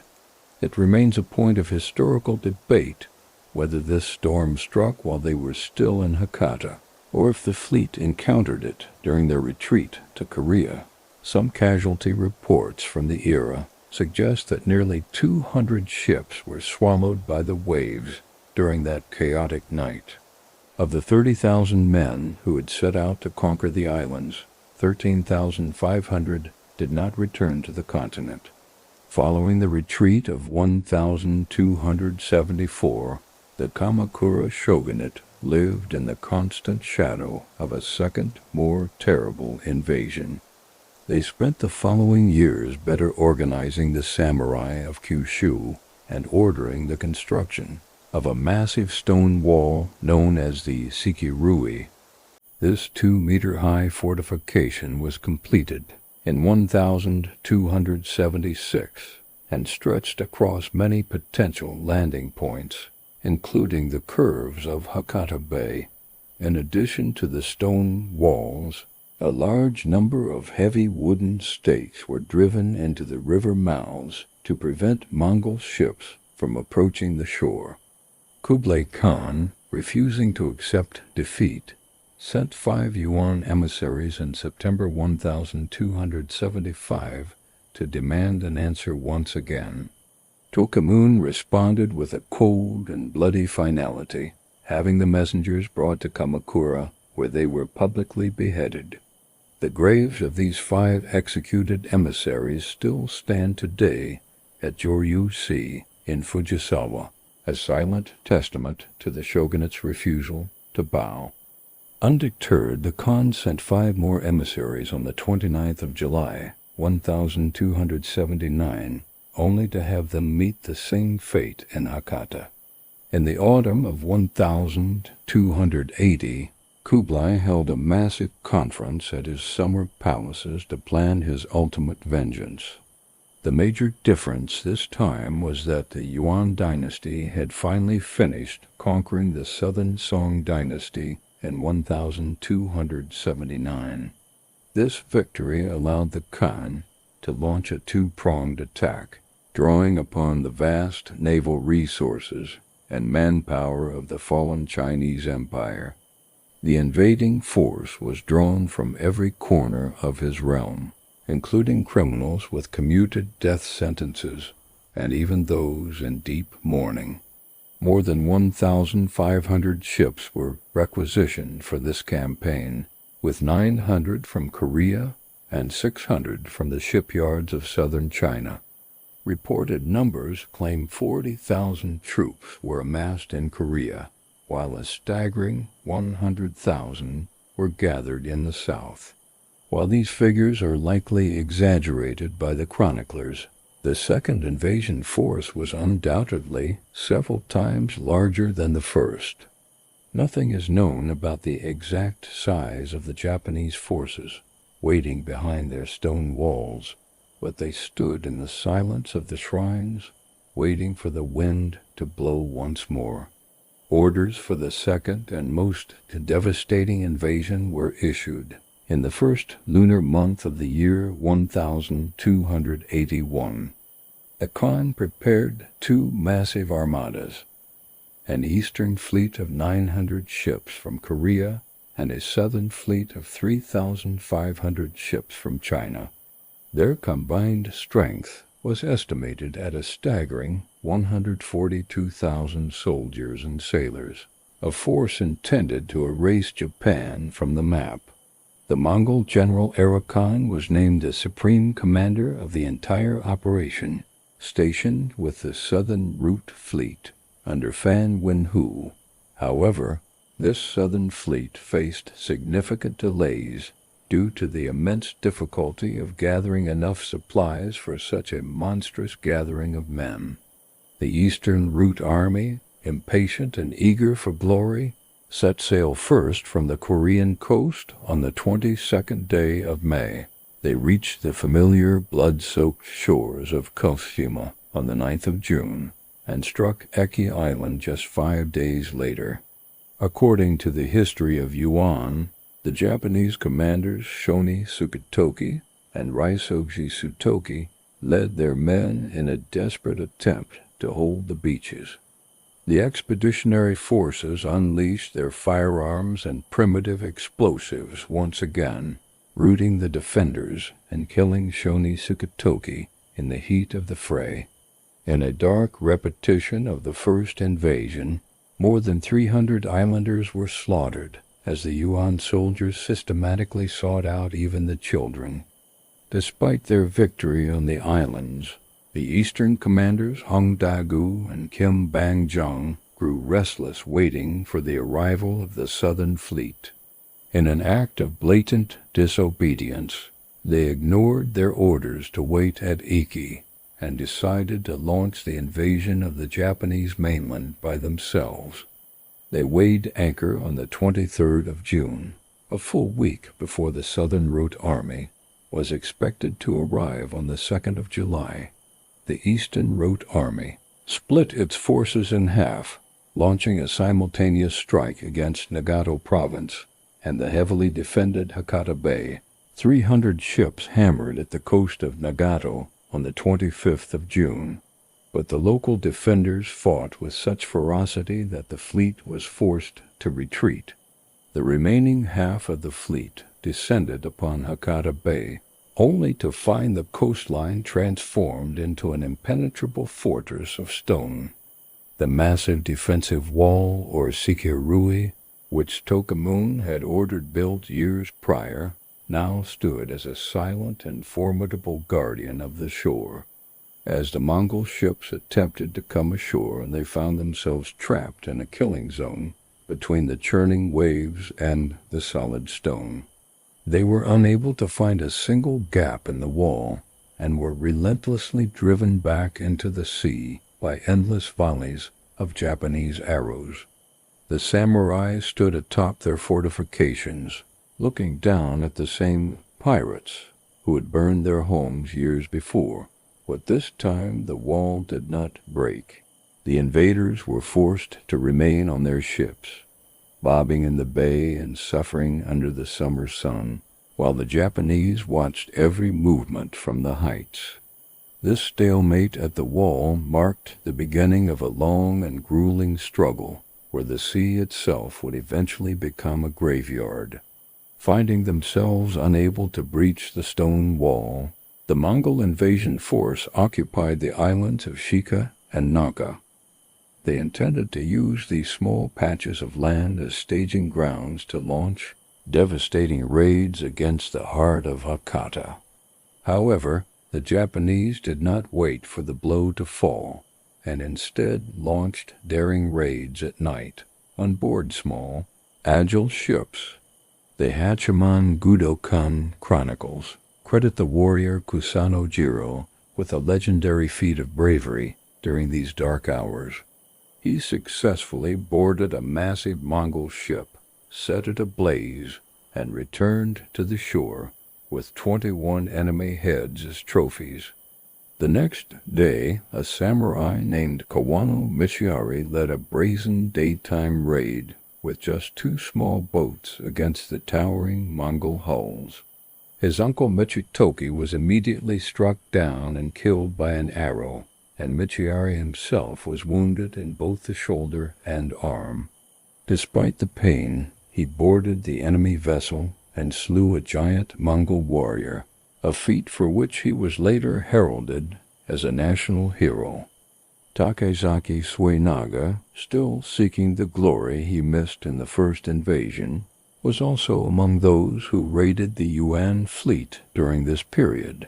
It remains a point of historical debate whether this storm struck while they were still in Hakata, or if the fleet encountered it during their retreat to Korea. Some casualty reports from the era suggest that nearly 200 ships were swallowed by the waves during that chaotic night. Of the 30,000 men who had set out to conquer the islands, 13,500 did not return to the continent. Following the retreat of 1,274, the Kamakura shogunate lived in the constant shadow of a second, more terrible invasion. They spent the following years better organizing the samurai of Kyushu and ordering the construction of a massive stone wall known as the Sikirui. This 2-meter-high fortification was completed in 1276 and stretched across many potential landing points, including the curves of Hakata Bay. In addition to the stone walls, a large number of heavy wooden stakes were driven into the river mouths to prevent Mongol ships from approaching the shore. Kublai Khan, refusing to accept defeat, sent 5 Yuan emissaries in September 1275 to demand an answer once again. Tokimune responded with a cold and bloody finality, having the messengers brought to Kamakura, where they were publicly beheaded. The graves of these 5 executed emissaries still stand today at Joryu-si in Fujisawa, a silent testament to the shogunate's refusal to bow. Undeterred, the Khan sent 5 more emissaries on the 29th of July, 1279, only to have them meet the same fate in Hakata. In the autumn of 1280, Kublai held a massive conference at his summer palaces to plan his ultimate vengeance. The major difference this time was that the Yuan dynasty had finally finished conquering the southern Song dynasty in 1279. This victory allowed the Khan to launch a 2-pronged attack, drawing upon the vast naval resources and manpower of the fallen Chinese Empire. The invading force was drawn from every corner of his realm, including criminals with commuted death sentences, and even those in deep mourning. More than 1,500 ships were requisitioned for this campaign, with 900 from Korea and 600 from the shipyards of southern China. Reported numbers claim 40,000 troops were amassed in Korea, while a staggering 100,000 were gathered in the south. While these figures are likely exaggerated by the chroniclers, the second invasion force was undoubtedly several times larger than the first. Nothing is known about the exact size of the Japanese forces waiting behind their stone walls, but they stood in the silence of the shrines, waiting for the wind to blow once more. Orders for the second and most devastating invasion were issued in the first lunar month of the year 1281. The Khan prepared two massive armadas, an eastern fleet of 900 ships from Korea and a southern fleet of 3,500 ships from China. Their combined strength was estimated at a staggering 142,000 soldiers and sailors, a force intended to erase Japan from the map. The Mongol general Khan was named the supreme commander of the entire operation, stationed with the Southern Route Fleet under Fan Wenhu. However, this southern fleet faced significant delays due to the immense difficulty of gathering enough supplies for such a monstrous gathering of men. The Eastern Route Army, impatient and eager for glory, set sail first from the Korean coast on the 22nd day of May. They reached the familiar blood-soaked shores of Koshima on the 9th of June and struck Eki Island just 5 days later. According to the history of Yuan, the Japanese commanders Shoni Sukitoki and Raisoji Sutoki led their men in a desperate attempt to hold the beaches. The expeditionary forces unleashed their firearms and primitive explosives once again, routing the defenders and killing Shoni Sukitoki in the heat of the fray. In a dark repetition of the first invasion, more than 300 islanders were slaughtered as the Yuan soldiers systematically sought out even the children. Despite their victory on the islands, the eastern commanders Hong Da-gu and Kim Bang-jung grew restless waiting for the arrival of the southern fleet. In an act of blatant disobedience, they ignored their orders to wait at Iki and decided to launch the invasion of the Japanese mainland by themselves. They weighed anchor on the 23rd of June, a full week before the Southern Route Army was expected to arrive on the 2nd of July. The Eastern Route Army split its forces in half, launching a simultaneous strike against Nagato Province and the heavily defended Hakata Bay. 300 ships hammered at the coast of Nagato on the 25th of June, but the local defenders fought with such ferocity that the fleet was forced to retreat. The remaining half of the fleet descended upon Hakata Bay, only to find the coastline transformed into an impenetrable fortress of stone. The massive defensive wall, or Sikirui, which Tokimune had ordered built years prior, now stood as a silent and formidable guardian of the shore. As the Mongol ships attempted to come ashore, they found themselves trapped in a killing zone between the churning waves and the solid stone. They were unable to find a single gap in the wall and were relentlessly driven back into the sea by endless volleys of Japanese arrows. The samurai stood atop their fortifications, looking down at the same pirates who had burned their homes years before, but this time the wall did not break. The invaders were forced to remain on their ships, bobbing in the bay and suffering under the summer sun, while the Japanese watched every movement from the heights. This stalemate at the wall marked the beginning of a long and grueling struggle, where the sea itself would eventually become a graveyard. Finding themselves unable to breach the stone wall, the Mongol invasion force occupied the islands of Shika and Naga. They intended to use these small patches of land as staging grounds to launch devastating raids against the heart of Hakata. However, the Japanese did not wait for the blow to fall, and instead launched daring raids at night on board small, agile ships. The Hachiman Gudokan chronicles credit the warrior Kusano Jiro with a legendary feat of bravery during these dark hours. He successfully boarded a massive Mongol ship, set it ablaze, and returned to the shore with 21 enemy heads as trophies. The next day, a samurai named Kawano Michiari led a brazen daytime raid with just 2 small boats against the towering Mongol hulls. His uncle Michitoki was immediately struck down and killed by an arrow, and Michiari himself was wounded in both the shoulder and arm. Despite the pain, he boarded the enemy vessel and slew a giant Mongol warrior, a feat for which he was later heralded as a national hero. Takezaki Suenaga, still seeking the glory he missed in the first invasion, was also among those who raided the Yuan fleet during this period.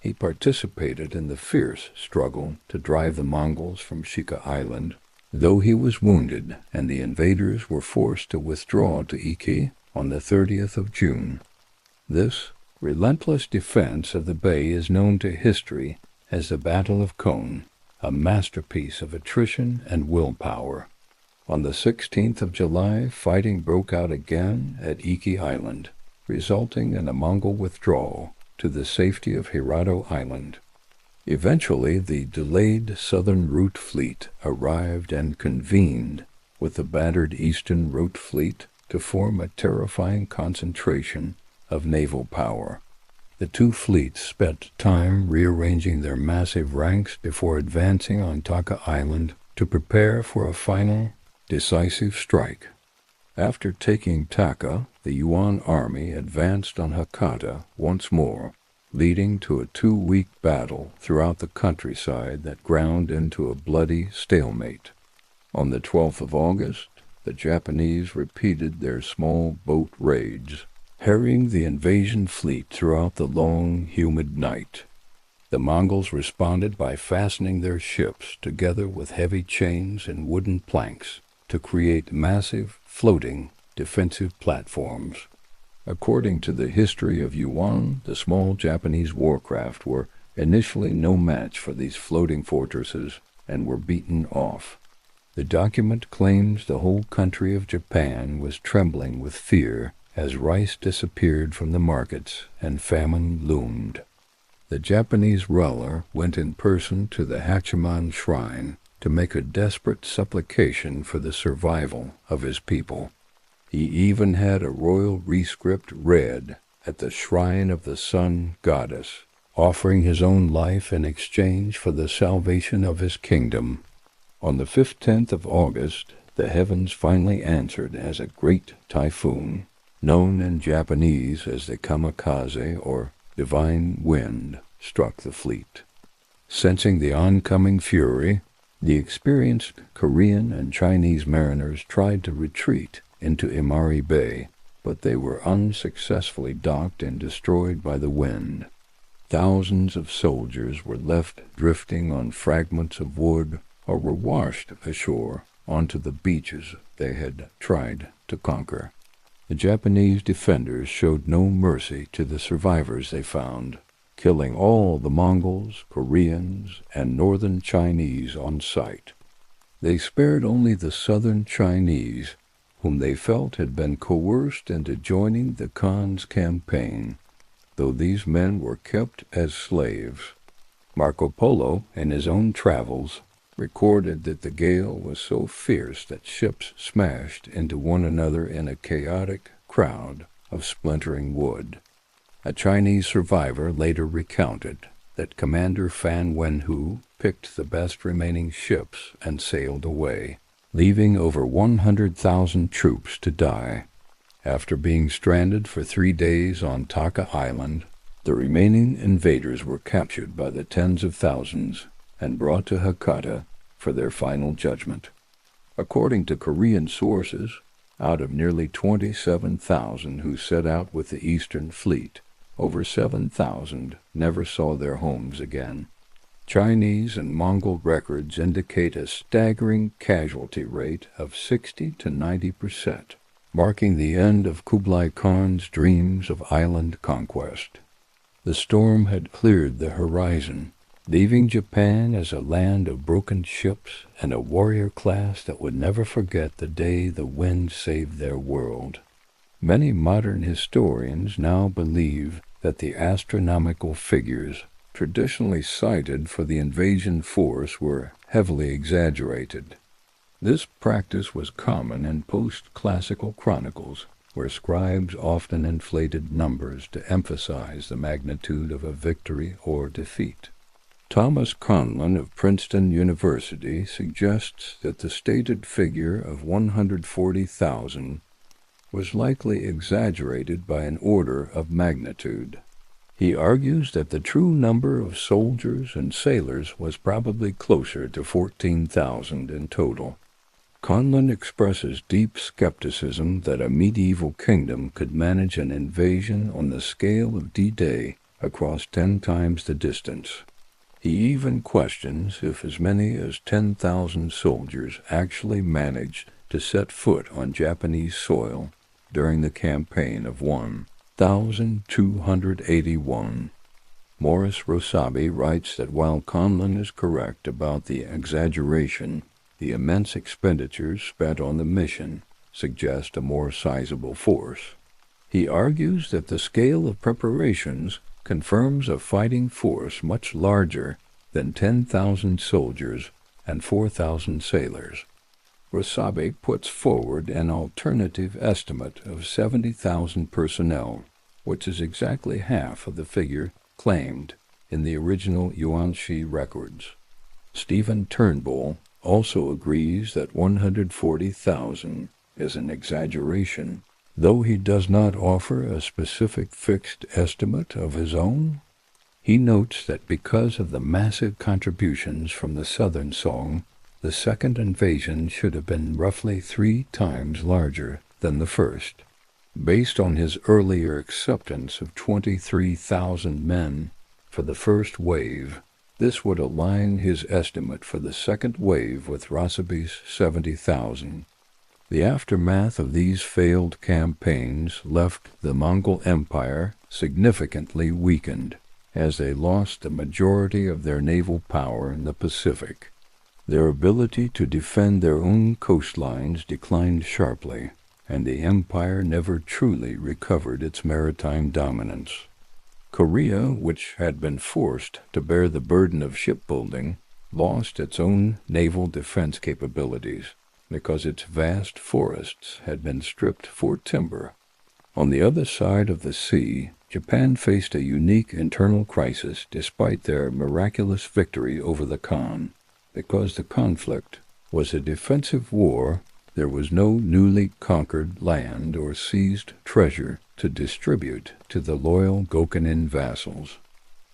He participated in the fierce struggle to drive the Mongols from Shika Island, though he was wounded and the invaders were forced to withdraw to Iki on the 30th of June. This relentless defense of the bay is known to history as the Battle of Kon, a masterpiece of attrition and willpower. On the 16th of July, fighting broke out again at Iki Island, resulting in a Mongol withdrawal to the safety of Hirado Island. Eventually, the delayed Southern Route Fleet arrived and convened with the battered Eastern Route Fleet to form a terrifying concentration of naval power. The 2 fleets spent time rearranging their massive ranks before advancing on Taka Island to prepare for a final, decisive strike. After taking Taka, the Yuan army advanced on Hakata once more, leading to a 2-week battle throughout the countryside that ground into a bloody stalemate. On the 12th of August, the Japanese repeated their small boat raids, harrying the invasion fleet throughout the long, humid night. The Mongols responded by fastening their ships together with heavy chains and wooden planks to create massive, floating, defensive platforms. According to the history of Yuan, the small Japanese warcraft were initially no match for these floating fortresses and were beaten off. The document claims the whole country of Japan was trembling with fear as rice disappeared from the markets and famine loomed. The Japanese ruler went in person to the Hachiman shrine to make a desperate supplication for the survival of his people. He even had a royal rescript read at the shrine of the sun goddess, offering his own life in exchange for the salvation of his kingdom. On the 15th of August, the heavens finally answered as a great typhoon, known in Japanese as the kamikaze or divine wind, struck the fleet. Sensing the oncoming fury, the experienced Korean and Chinese mariners tried to retreat into Imari Bay, but they were unsuccessfully docked and destroyed by the wind. Thousands of soldiers were left drifting on fragments of wood or were washed ashore onto the beaches they had tried to conquer. The Japanese defenders showed no mercy to the survivors they found, killing all the Mongols, Koreans, and northern Chinese on sight. They spared only the southern Chinese, whom they felt had been coerced into joining the Khan's campaign, though these men were kept as slaves. Marco Polo, in his own travels, recorded that the gale was so fierce that ships smashed into one another in a chaotic crowd of splintering wood. A Chinese survivor later recounted that Commander Fan Wenhu picked the best remaining ships and sailed away, leaving over 100,000 troops to die. After being stranded for 3 days on Taka Island, the remaining invaders were captured by the tens of thousands and brought to Hakata for their final judgment. According to Korean sources, out of nearly 27,000 who set out with the Eastern Fleet, over 7,000 never saw their homes again. Chinese and Mongol records indicate a staggering casualty rate of 60 to 90%, marking the end of Kublai Khan's dreams of island conquest. The storm had cleared the horizon, leaving Japan as a land of broken ships and a warrior class that would never forget the day the wind saved their world. Many modern historians now believe that the astronomical figures traditionally cited for the invasion force were heavily exaggerated. This practice was common in post-classical chronicles, where scribes often inflated numbers to emphasize the magnitude of a victory or defeat. Thomas Conlon of Princeton University suggests that the stated figure of 140,000 was likely exaggerated by an order of magnitude. He argues that the true number of soldiers and sailors was probably closer to 14,000 in total. Conlon expresses deep skepticism that a medieval kingdom could manage an invasion on the scale of D-Day across 10 times the distance. He even questions if as many as 10,000 soldiers actually managed to set foot on Japanese soil during the campaign of 1281. Morris Rosabi writes that while Conlon is correct about the exaggeration, the immense expenditures spent on the mission suggest a more sizable force. He argues that the scale of preparations confirms a fighting force much larger than 10,000 soldiers and 4,000 sailors. Rosabe puts forward an alternative estimate of 70,000 personnel, which is exactly half of the figure claimed in the original Yuanshi records. Stephen Turnbull also agrees that 140,000 is an exaggeration, though he does not offer a specific fixed estimate of his own. He notes that because of the massive contributions from the Southern Song, the second invasion should have been roughly 3 times larger than the first. Based on his earlier acceptance of 23,000 men for the first wave, this would align his estimate for the second wave with Rosabe's 70,000. The aftermath of these failed campaigns left the Mongol Empire significantly weakened, as they lost the majority of their naval power in the Pacific. Their ability to defend their own coastlines declined sharply, and the empire never truly recovered its maritime dominance. Korea, which had been forced to bear the burden of shipbuilding, lost its own naval defense capabilities because its vast forests had been stripped for timber. On the other side of the sea, Japan faced a unique internal crisis despite their miraculous victory over the Khan. Because the conflict was a defensive war, there was no newly conquered land or seized treasure to distribute to the loyal Gokunin vassals.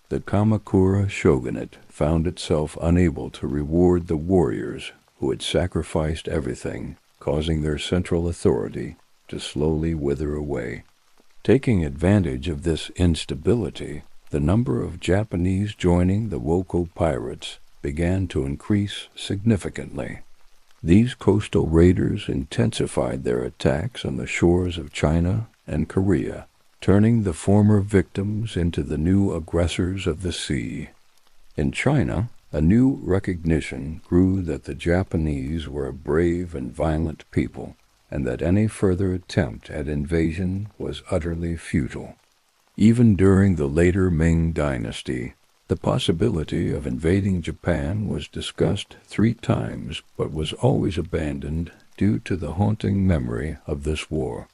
The Kamakura shogunate found itself unable to reward the warriors who had sacrificed everything, causing their central authority to slowly wither away. Taking advantage of this instability, the number of Japanese joining the Woko pirates began to increase significantly. These coastal raiders intensified their attacks on the shores of China and Korea, turning the former victims into the new aggressors of the sea. In China, a new recognition grew that the Japanese were a brave and violent people, and that any further attempt at invasion was utterly futile. Even during the later Ming Dynasty, the possibility of invading Japan was discussed 3 times, but was always abandoned due to the haunting memory of this war.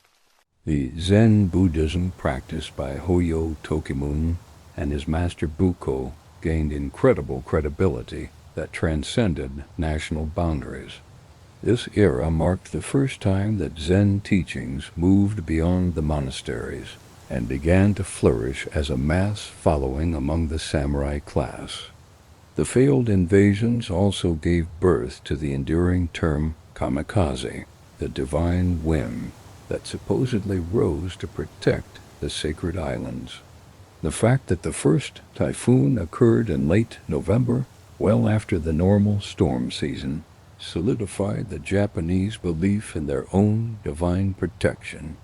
The Zen Buddhism practiced by Hojo Tokimune and his master Buko gained incredible credibility that transcended national boundaries. This era marked the first time that Zen teachings moved beyond the monasteries and began to flourish as a mass following among the samurai class. The failed invasions also gave birth to the enduring term kamikaze, the divine whim that supposedly rose to protect the sacred islands. The fact that the first typhoon occurred in late November, well after the normal storm season, solidified the Japanese belief in their own divine protection.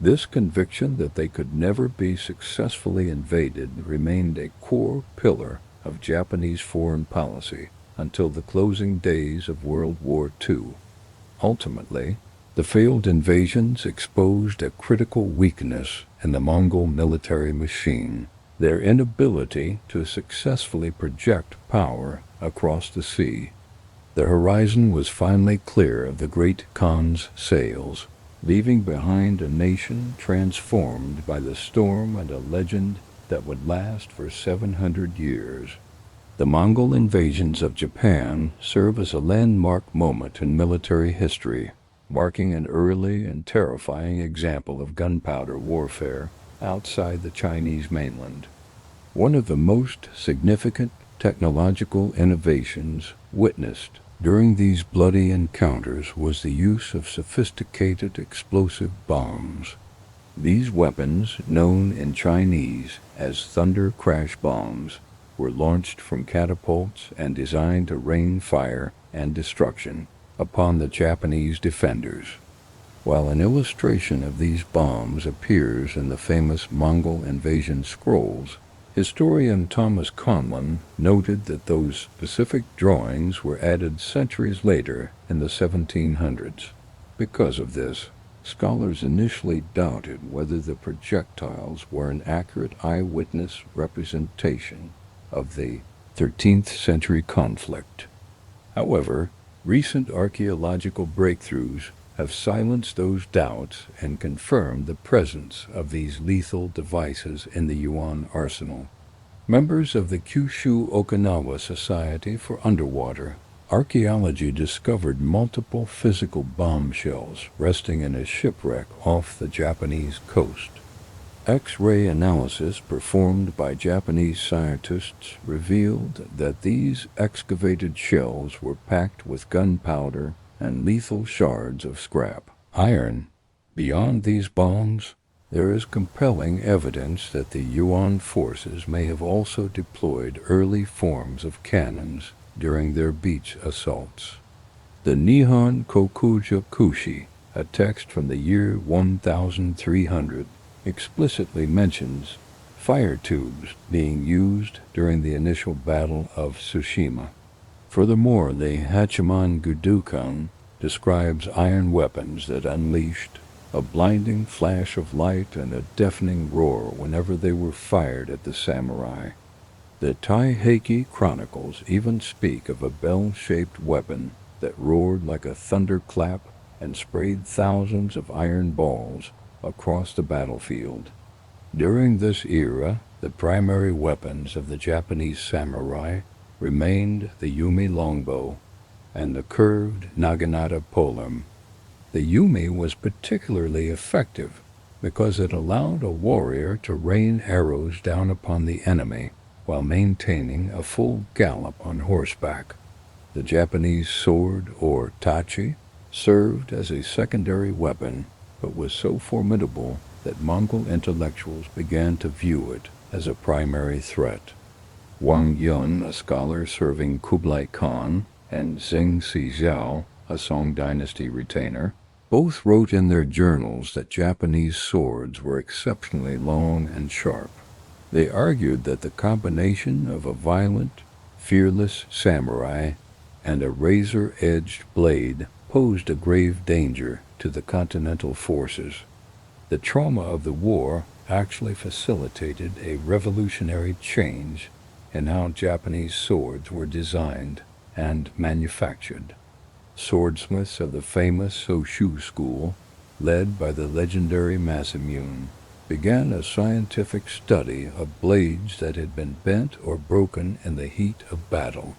This conviction that they could never be successfully invaded remained a core pillar of Japanese foreign policy until the closing days of World War II. Ultimately, the failed invasions exposed a critical weakness in the Mongol military machine, their inability to successfully project power across the sea. The horizon was finally clear of the great Khan's sails, leaving behind a nation transformed by the storm and a legend that would last for 700 years. The Mongol invasions of Japan serve as a landmark moment in military history, marking an early and terrifying example of gunpowder warfare outside the Chinese mainland. One of the most significant technological innovations witnessed during these bloody encounters was the use of sophisticated explosive bombs. These weapons, known in Chinese as thunder crash bombs, were launched from catapults and designed to rain fire and destruction upon the Japanese defenders. While an illustration of these bombs appears in the famous Mongol invasion scrolls, historian Thomas Conlon noted that those specific drawings were added centuries later in the 1700s. Because of this, scholars initially doubted whether the projectiles were an accurate eyewitness representation of the 13th century conflict. However, recent archaeological breakthroughs have silenced those doubts and confirmed the presence of these lethal devices in the Yuan arsenal. Members of the Kyushu Okinawa Society for Underwater Archaeology discovered multiple physical bombshells resting in a shipwreck off the Japanese coast. X-ray analysis performed by Japanese scientists revealed that these excavated shells were packed with gunpowder and lethal shards of scrap iron. Beyond these bombs, there is compelling evidence that the Yuan forces may have also deployed early forms of cannons during their beach assaults. The Nihon Kokuja Kushi, a text from the year 1300, explicitly mentions fire tubes being used during the initial Battle of Tsushima. Furthermore, the Hachiman Gudukan describes iron weapons that unleashed a blinding flash of light and a deafening roar whenever they were fired at the samurai. The Taiheki Chronicles even speak of a bell-shaped weapon that roared like a thunderclap and sprayed thousands of iron balls across the battlefield. During this era, the primary weapons of the Japanese samurai remained the Yumi longbow and the curved naginata polearm. The Yumi was particularly effective because it allowed a warrior to rain arrows down upon the enemy while maintaining a full gallop on horseback. The Japanese sword, or tachi, served as a secondary weapon, but was so formidable that Mongol intellectuals began to view it as a primary threat. Wang Yun, a scholar serving Kublai Khan, and Zheng Xijiao, a Song dynasty retainer, both wrote in their journals that Japanese swords were exceptionally long and sharp. They argued that the combination of a violent, fearless samurai and a razor-edged blade posed a grave danger to the continental forces. The trauma of the war actually facilitated a revolutionary change in how Japanese swords were designed and manufactured. Swordsmiths of the famous Soshu school, led by the legendary Masamune, began a scientific study of blades that had been bent or broken in the heat of battle.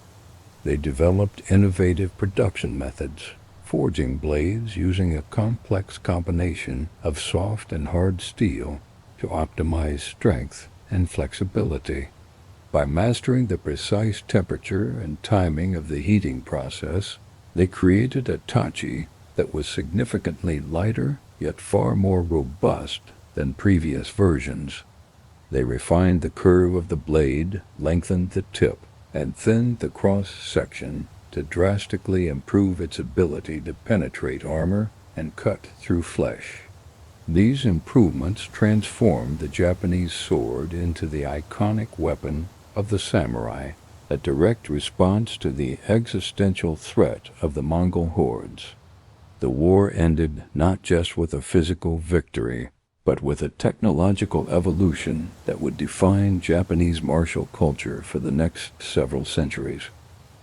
They developed innovative production methods, forging blades using a complex combination of soft and hard steel to optimize strength and flexibility. By mastering the precise temperature and timing of the heating process, they created a tachi that was significantly lighter yet far more robust than previous versions. They refined the curve of the blade, lengthened the tip, and thinned the cross-section to drastically improve its ability to penetrate armor and cut through flesh. These improvements transformed the Japanese sword into the iconic weapon of the samurai, a direct response to the existential threat of the Mongol hordes. The war ended not just with a physical victory, but with a technological evolution that would define Japanese martial culture for the next several centuries.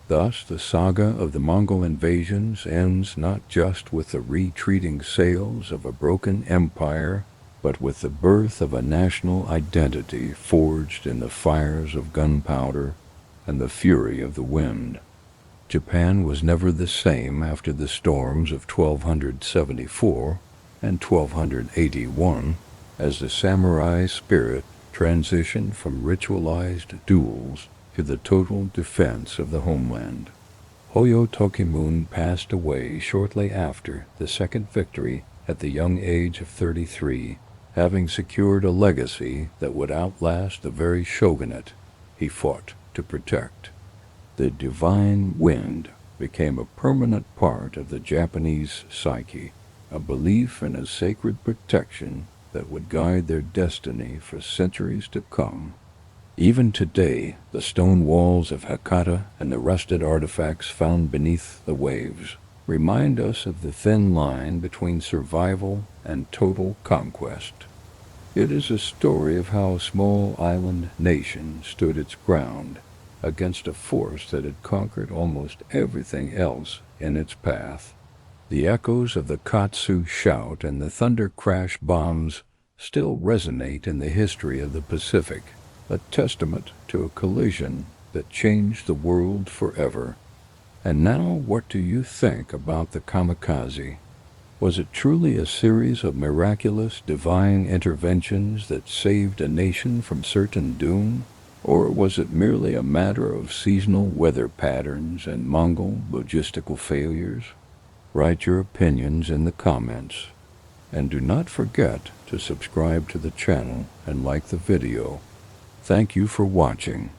Thus, the saga of the Mongol invasions ends not just with the retreating sails of a broken empire, but with the birth of a national identity forged in the fires of gunpowder and the fury of the wind. Japan was never the same after the storms of 1274 and 1281, as the samurai spirit transitioned from ritualized duels to the total defense of the homeland. Hojo Tokimune passed away shortly after the second victory at the young age of 33, having secured a legacy that would outlast the very shogunate he fought to protect. The divine wind became a permanent part of the Japanese psyche, a belief in a sacred protection that would guide their destiny for centuries to come. Even today, the stone walls of Hakata and the rusted artifacts found beneath the waves remind us of the thin line between survival and total conquest. It is a story of how a small island nation stood its ground against a force that had conquered almost everything else in its path. The echoes of the Katsu shout and the thunder crash bombs still resonate in the history of the Pacific, a testament to a collision that changed the world forever. And now, what do you think about the kamikaze? Was it truly a series of miraculous divine interventions that saved a nation from certain doom? Or was it merely a matter of seasonal weather patterns and Mongol logistical failures? Write your opinions in the comments. And do not forget to subscribe to the channel and like the video. Thank you for watching.